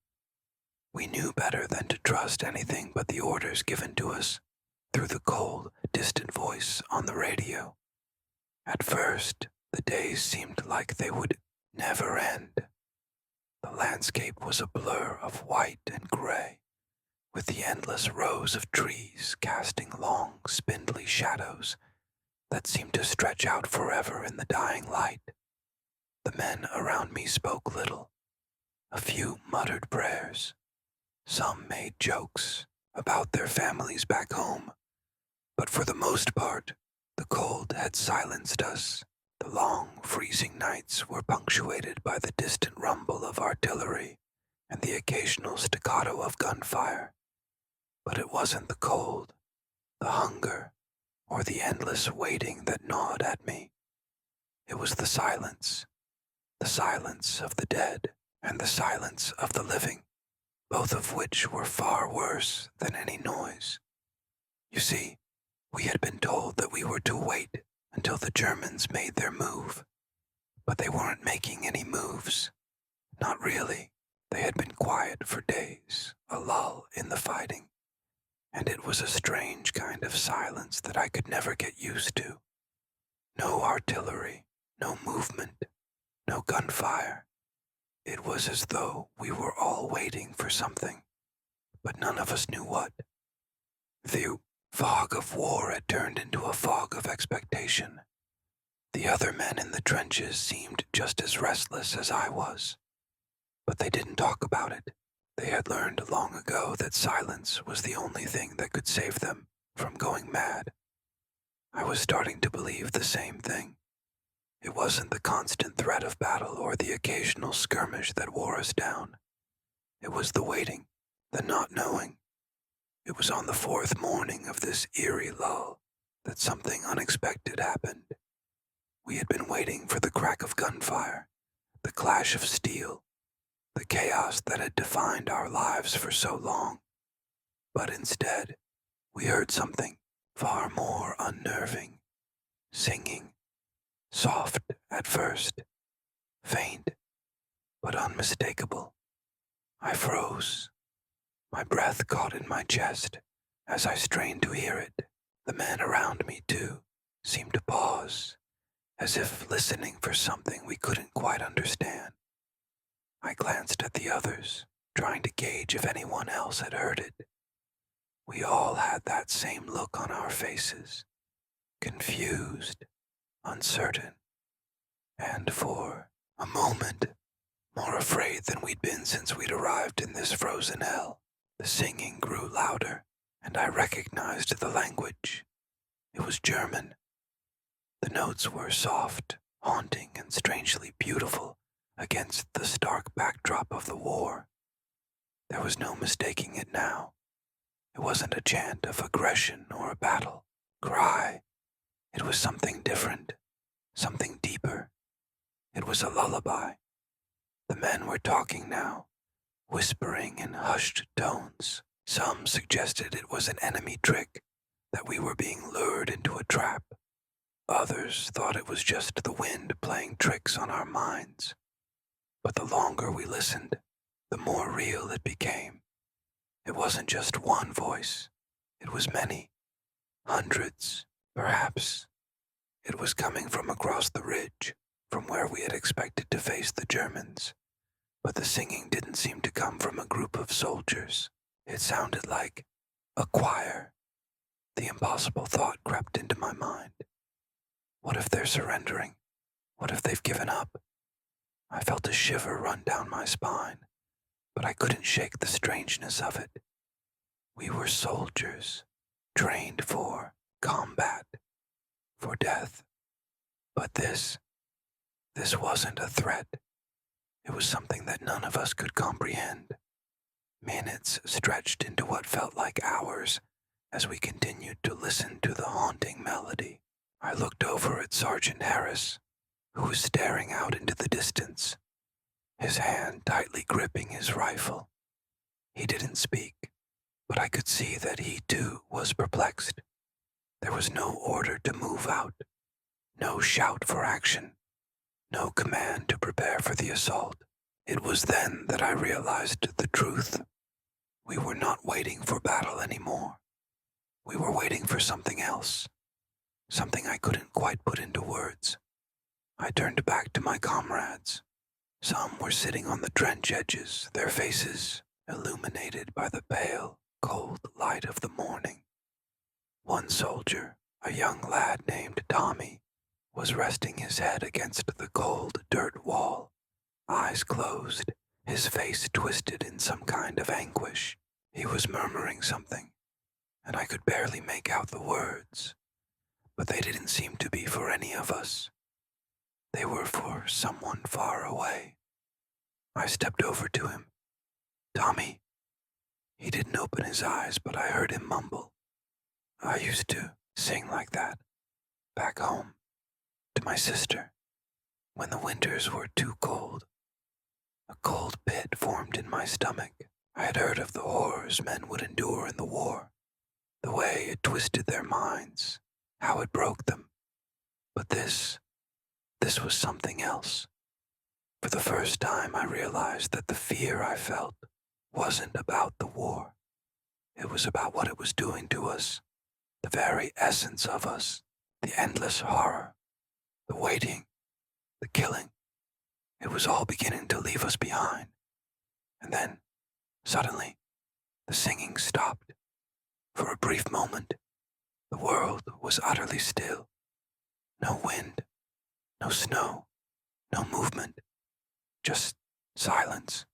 We knew better than to trust anything but the orders given to us through the cold, distant voice on the radio. At first, the days seemed like they would never end. The landscape was a blur of white and gray, with the endless rows of trees casting long, spindly shadows that seemed to stretch out forever in the dying light. The men around me spoke little. A few muttered prayers. Some made jokes about their families back home, but for the most part, the cold had silenced us. The long, freezing nights were punctuated by the distant rumble of artillery and the occasional staccato of gunfire. But it wasn't the cold, the hunger, or the endless waiting that gnawed at me. It was the silence of the dead and the silence of the living, both of which were far worse than any noise. You see, we had been told that we were to wait until the Germans made their move, but they weren't making any moves. Not really. They had been quiet for days, a lull in the fighting, and it was a strange kind of silence that I could never get used to. No artillery, no movement, no gunfire. It was as though we were all waiting for something, but none of us knew what. The fog of war had turned into a fog of expectation. The other men in the trenches seemed just as restless as I was. but they didn't talk about it. They had learned long ago that silence was the only thing that could save them from going mad. I was starting to believe the same thing. It wasn't the constant threat of battle or the occasional skirmish that wore us down. It was the waiting, the not knowing. It was on the fourth morning of this eerie lull that something unexpected happened. We had been waiting for the crack of gunfire, the clash of steel, the chaos that had defined our lives for so long. But instead, we heard something far more unnerving. Singing, soft at first, faint, but unmistakable. I froze. My breath caught in my chest as I strained to hear it. The men around me, too, seemed to pause, as if listening for something we couldn't quite understand. I glanced at the others, trying to gauge if anyone else had heard it. We all had that same look on our faces, confused, uncertain, and for a moment, more afraid than we'd been since we'd arrived in this frozen hell. The singing grew louder, and I recognized the language. It was German. The notes were soft, haunting, and strangely beautiful against the stark backdrop of the war. There was no mistaking it now. It wasn't a chant of aggression or a battle cry. It was something different, something deeper. It was a lullaby. The men were talking now, whispering in hushed tones. Some suggested it was an enemy trick, that we were being lured into a trap. Others thought it was just the wind playing tricks on our minds. But the longer we listened, the more real it became. It wasn't just one voice. It was many. Hundreds, perhaps. It was coming from across the ridge, from where we had expected to face the Germans. But the singing didn't seem to come from a group of soldiers. It sounded like a choir. The impossible thought crept into my mind. What if they're surrendering? What if they've given up? I felt a shiver run down my spine, but I couldn't shake the strangeness of it. We were soldiers, trained for combat, for death. But this wasn't a threat. It was something that none of us could comprehend. Minutes stretched into what felt like hours as we continued to listen to the haunting melody. I looked over at Sergeant Harris, who was staring out into the distance, his hand tightly gripping his rifle. He didn't speak, but I could see that he too was perplexed. There was no order to move out, no shout for action, no command to prepare for the assault. It was then that I realized the truth. We were not waiting for battle anymore. We were waiting for something else, something I couldn't quite put into words. I turned back to my comrades. Some were sitting on the trench edges, their faces illuminated by the pale, cold light of the morning. One soldier, a young lad named Tommy, was resting his head against the cold dirt wall, eyes closed, his face twisted in some kind of anguish. He was murmuring something, and I could barely make out the words, but they didn't seem to be for any of us. They were for someone far away. I stepped over to him. "Tommy." He didn't open his eyes, but I heard him mumble. "I used to sing like that, back home, to my sister, when the winters were too cold." A cold pit formed in my stomach. I had heard of the horrors men would endure in the war, the way it twisted their minds, how it broke them. But this was something else. For the first time, I realized that the fear I felt wasn't about the war. It was about what it was doing to us, the very essence of us, the endless horror, the waiting, the killing. It was all beginning to leave us behind. And then, suddenly, the singing stopped. For a brief moment, the world was utterly still. No wind, no snow, no movement, just silence.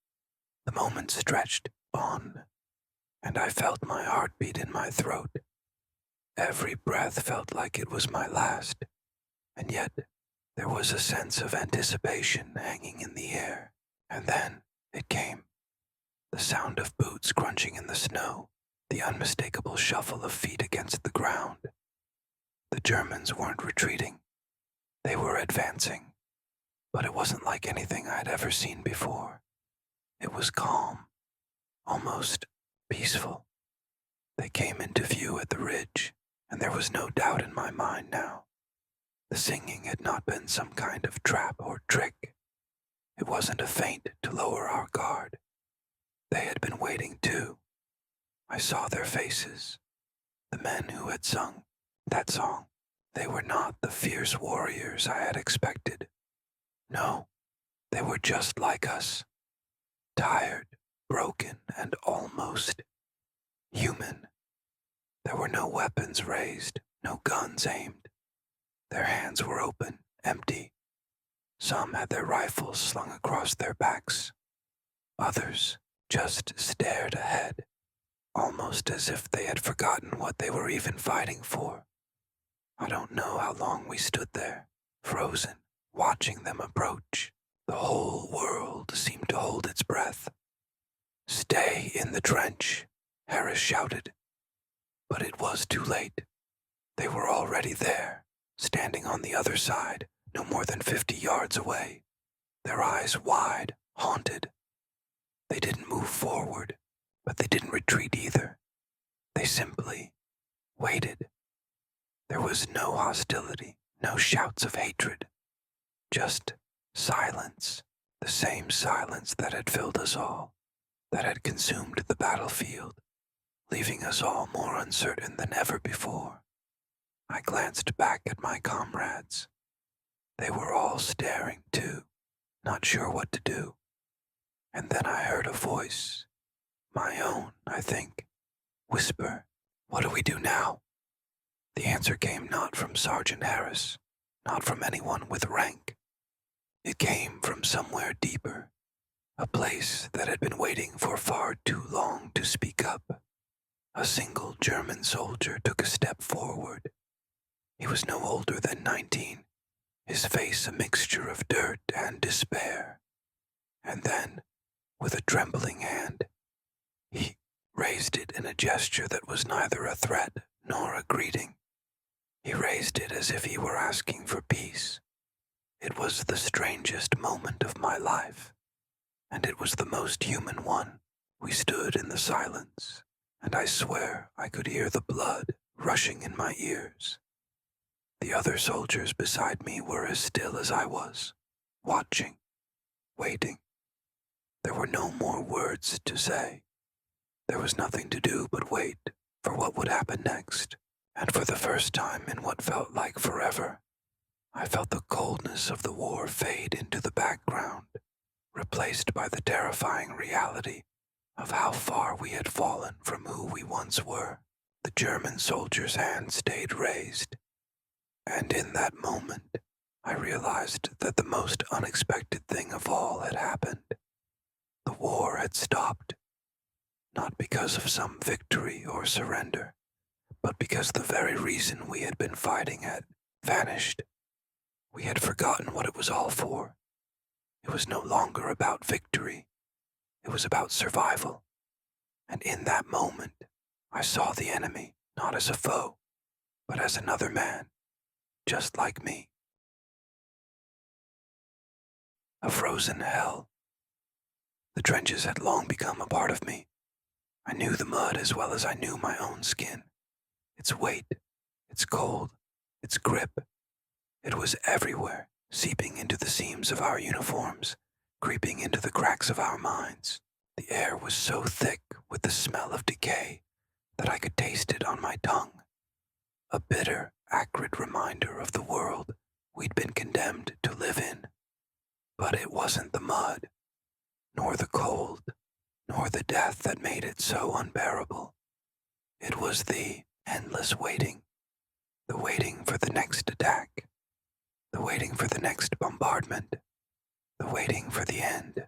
The moment stretched on, and I felt my heartbeat in my throat. Every breath felt like it was my last, and yet there was a sense of anticipation hanging in the air. And then it came. The sound of boots crunching in the snow, the unmistakable shuffle of feet against the ground. The Germans weren't retreating. They were advancing, but it wasn't like anything I'd ever seen before. It was calm, almost peaceful. They came into view at the ridge, and there was no doubt in my mind now. The singing had not been some kind of trap or trick. It wasn't a feint to lower our guard. They had been waiting too. I saw their faces. The men who had sung that song. They were not the fierce warriors I had expected. No, they were just like us. Tired, broken, and almost human. There were no weapons raised, no guns aimed. Their hands were open, empty. Some had their rifles slung across their backs. Others just stared ahead, almost as if they had forgotten what they were even fighting for. I don't know how long we stood there, frozen, watching them approach. The whole world seemed to hold its breath. "Stay in the trench," Harris shouted. But it was too late. They were already there, standing on the other side, no more than 50 yards away, their eyes wide, haunted. They didn't move forward, but they didn't retreat either. They simply waited. There was no hostility, no shouts of hatred, just silence, the same silence that had filled us all, that had consumed the battlefield, leaving us all more uncertain than ever before. I glanced back at my comrades. They were all staring too, not sure what to do. And then I heard a voice, my own, I think, whisper, "What do we do now?" The answer came not from Sergeant Harris, not from anyone with rank. It came from somewhere deeper, a place that had been waiting for far too long to speak up. A single German soldier took a step forward. He was no older than 19, his face a mixture of dirt and despair. And then, with a trembling hand, he raised it in a gesture that was neither a threat nor a greeting. He raised it as if he were asking for peace. It was the strangest moment of my life, and it was the most human one. We stood in the silence, and I swear I could hear the blood rushing in my ears. The other soldiers beside me were as still as I was, watching, waiting. There were no more words to say. There was nothing to do but wait for what would happen next. And for the first time in what felt like forever, I felt the coldness of the war fade into the background, replaced by the terrifying reality of how far we had fallen from who we once were. The German soldier's hand stayed raised, and in that moment, I realized that the most unexpected thing of all had happened. The war had stopped, not because of some victory or surrender, but because the very reason we had been fighting had vanished. We had forgotten what it was all for. It was no longer about victory. It was about survival. And in that moment, I saw the enemy not as a foe, but as another man, just like me. A frozen hell. The trenches had long become a part of me. I knew the mud as well as I knew my own skin. Its weight, its cold, its grip. It was everywhere, seeping into the seams of our uniforms, creeping into the cracks of our minds. The air was so thick with the smell of decay that I could taste it on my tongue. A bitter, acrid reminder of the world we'd been condemned to live in. But it wasn't the mud, nor the cold, nor the death that made it so unbearable. It was the endless waiting, the waiting for the next attack, the waiting for the next bombardment, the waiting for the end.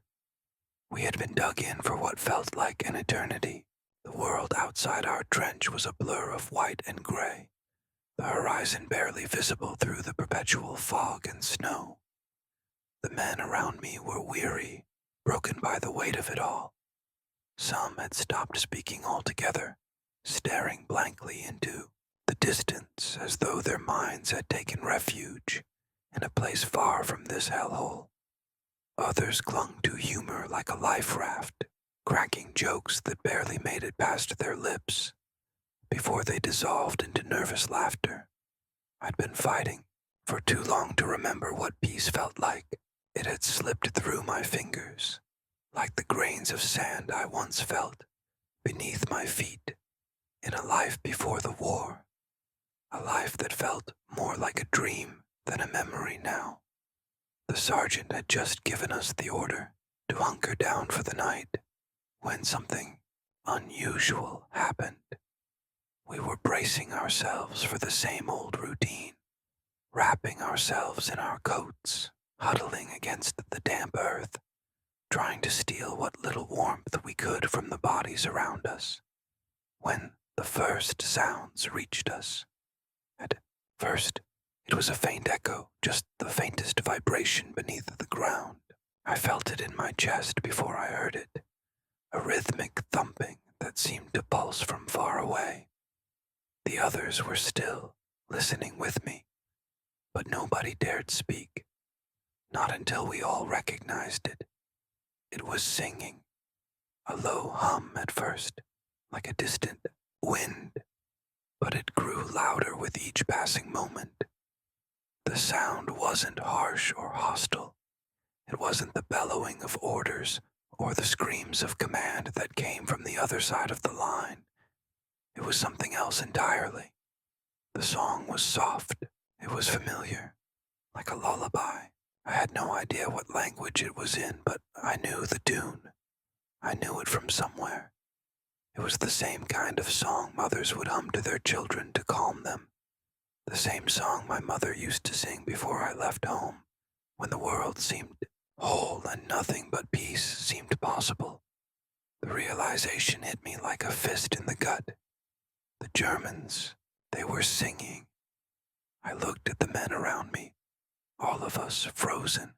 We had been dug in for what felt like an eternity. The world outside our trench was a blur of white and gray, the horizon barely visible through the perpetual fog and snow. The men around me were weary, broken by the weight of it all. Some had stopped speaking altogether, staring blankly into the distance as though their minds had taken refuge in a place far from this hellhole. Others clung to humor like a life raft, cracking jokes that barely made it past their lips before they dissolved into nervous laughter. I'd been fighting for too long to remember what peace felt like. It had slipped through my fingers, like the grains of sand I once felt beneath my feet in a life before the war, a life that felt more like a dream than a memory now. The sergeant had just given us the order to hunker down for the night when something unusual happened. We were bracing ourselves for the same old routine, wrapping ourselves in our coats, huddling against the damp earth, trying to steal what little warmth we could from the bodies around us, when the first sounds reached us. At first, it was a faint echo, just the faintest vibration beneath the ground. I felt it in my chest before I heard it, a rhythmic thumping that seemed to pulse from far away. The others were still, listening with me, but nobody dared speak. Not until we all recognized it. It was singing, a low hum at first, like a distant wind, but it grew louder with each passing moment. The sound wasn't harsh or hostile. It wasn't the bellowing of orders or the screams of command that came from the other side of the line. It was something else entirely. The song was soft. It was familiar, like a lullaby. I had no idea what language it was in, but I knew the tune. I knew it from somewhere. It was the same kind of song mothers would hum to their children to calm them. The same song my mother used to sing before I left home, when the world seemed whole and nothing but peace seemed possible. The realization hit me like a fist in the gut. The Germans, they were singing. I looked at the men around me, all of us frozen,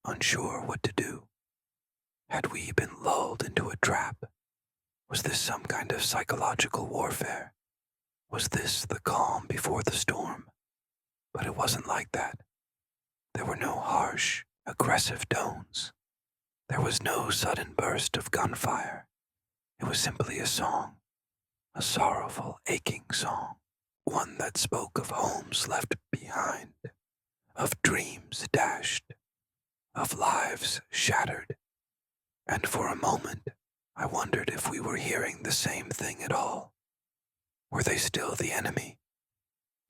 unsure what to do. Had we been lulled into a trap? Was this some kind of psychological warfare? Was this the calm before the storm? But it wasn't like that. There were no harsh, aggressive tones. There was no sudden burst of gunfire. It was simply a song, a sorrowful, aching song, one that spoke of homes left behind, of dreams dashed, of lives shattered. And for a moment, I wondered if we were hearing the same thing at all. Were they still the enemy?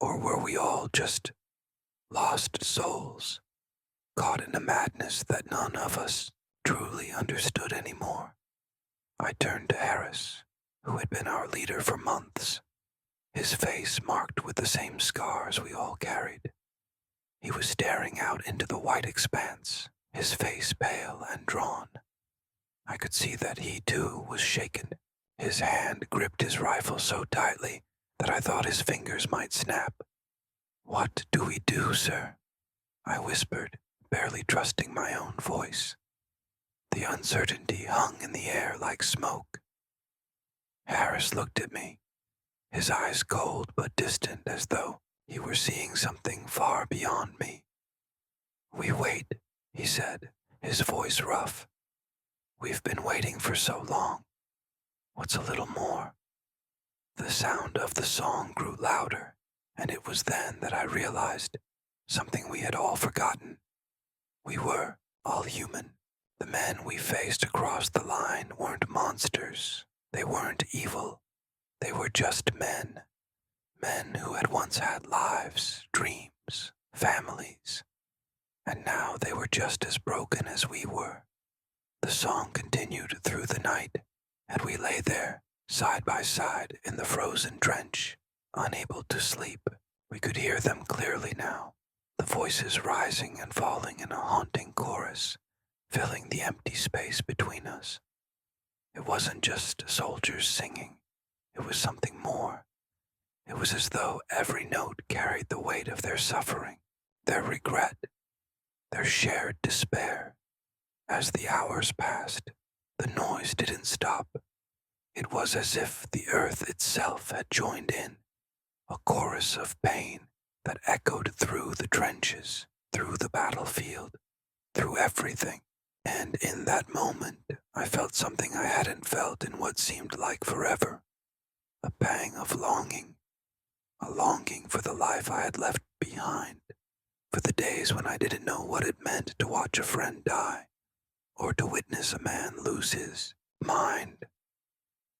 Or were we all just lost souls, caught in a madness that none of us truly understood anymore? I turned to Harris, who had been our leader for months, his face marked with the same scars we all carried. He was staring out into the white expanse, his face pale and drawn. I could see that he, too, was shaken. His hand gripped his rifle so tightly that I thought his fingers might snap. "What do we do, sir?" I whispered, barely trusting my own voice. The uncertainty hung in the air like smoke. Harris looked at me, his eyes cold but distant as though he were seeing something far beyond me. "We wait," he said, his voice rough. "We've been waiting for so long. What's a little more?" The sound of the song grew louder, and it was then that I realized something we had all forgotten. We were all human. The men we faced across the line weren't monsters. They weren't evil. They were just men. Men who had once had lives, dreams, families. And now they were just as broken as we were. The song continued through the night, and we lay there, side by side in the frozen trench, unable to sleep. We could hear them clearly now, the voices rising and falling in a haunting chorus, filling the empty space between us. It wasn't just soldiers singing, it was something more. It was as though every note carried the weight of their suffering, their regret, their shared despair. As the hours passed, the noise didn't stop. It was as if the earth itself had joined in, a chorus of pain that echoed through the trenches, through the battlefield, through everything. And in that moment, I felt something I hadn't felt in what seemed like forever. A pang of longing, a longing for the life I had left behind, for the days when I didn't know what it meant to watch a friend die, or to witness a man lose his mind.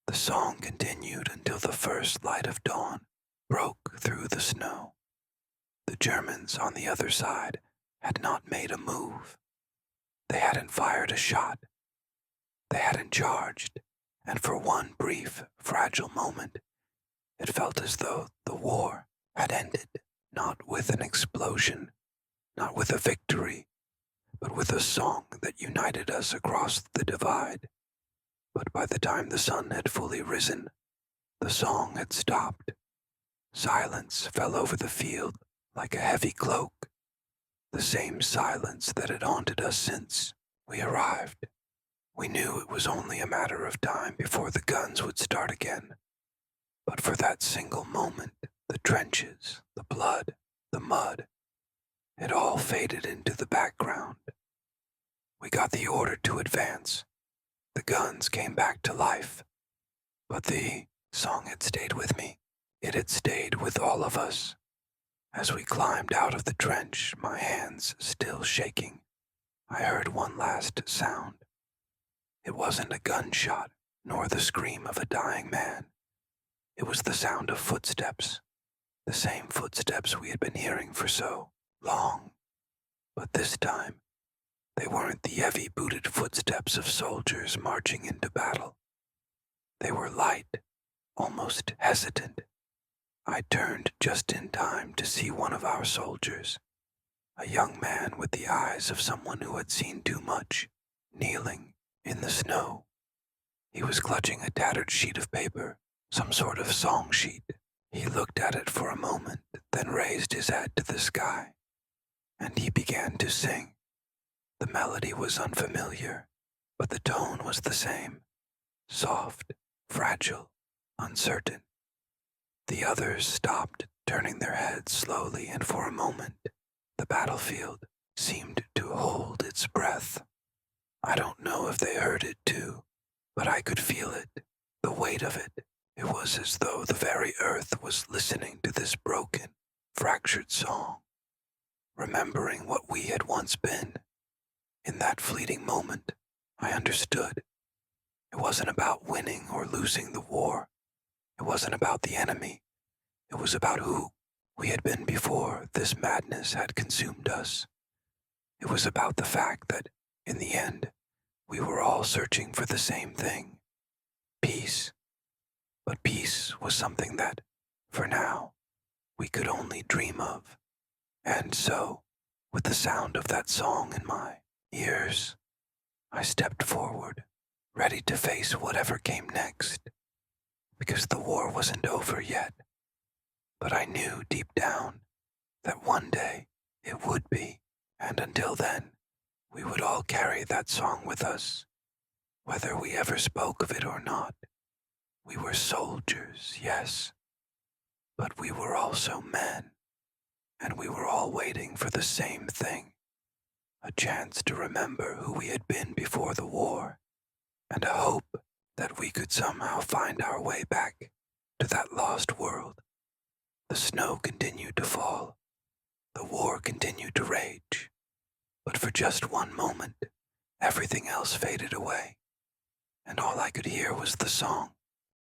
The song continued until the first light of dawn broke through the snow. The Germans on the other side had not made a move. They hadn't fired a shot. They hadn't charged, and for one brief, fragile moment, it felt as though the war had ended, not with an explosion, not with a victory, but with a song that united us across the divide. But by the time the sun had fully risen, the song had stopped. Silence fell over the field like a heavy cloak, the same silence that had haunted us since we arrived. We knew it was only a matter of time before the guns would start again. But for that single moment, the trenches, the blood, the mud, it all faded into the background. We got the order to advance. The guns came back to life. But the song had stayed with me. It had stayed with all of us. As we climbed out of the trench, my hands still shaking, I heard one last sound. It wasn't a gunshot, nor the scream of a dying man. It was the sound of footsteps, the same footsteps we had been hearing for so long. But this time, they weren't the heavy-booted footsteps of soldiers marching into battle. They were light, almost hesitant. I turned just in time to see one of our soldiers, a young man with the eyes of someone who had seen too much, kneeling in the snow. He was clutching a tattered sheet of paper, some sort of song sheet. He looked at it for a moment, then raised his head to the sky, and he began to sing. The melody was unfamiliar, but the tone was the same, soft, fragile, uncertain. The others stopped, turning their heads slowly, and for a moment, the battlefield seemed to hold its breath. I don't know if they heard it too, but I could feel it, the weight of it. It was as though the very earth was listening to this broken, fractured song, remembering what we had once been. In that fleeting moment, I understood. It wasn't about winning or losing the war. It wasn't about the enemy. It was about who we had been before this madness had consumed us. It was about the fact that, in the end, we were all searching for the same thing, peace. But peace was something that, for now, we could only dream of. And so, with the sound of that song in my ears, I stepped forward, ready to face whatever came next, because the war wasn't over yet. But I knew deep down that one day it would be, and until then, we would all carry that song with us, whether we ever spoke of it or not. We were soldiers, yes, but we were also men, and we were all waiting for the same thing, a chance to remember who we had been before the war, and a hope that we could somehow find our way back to that lost world. The snow continued to fall. The war continued to rage. But for just one moment, everything else faded away, and all I could hear was the song,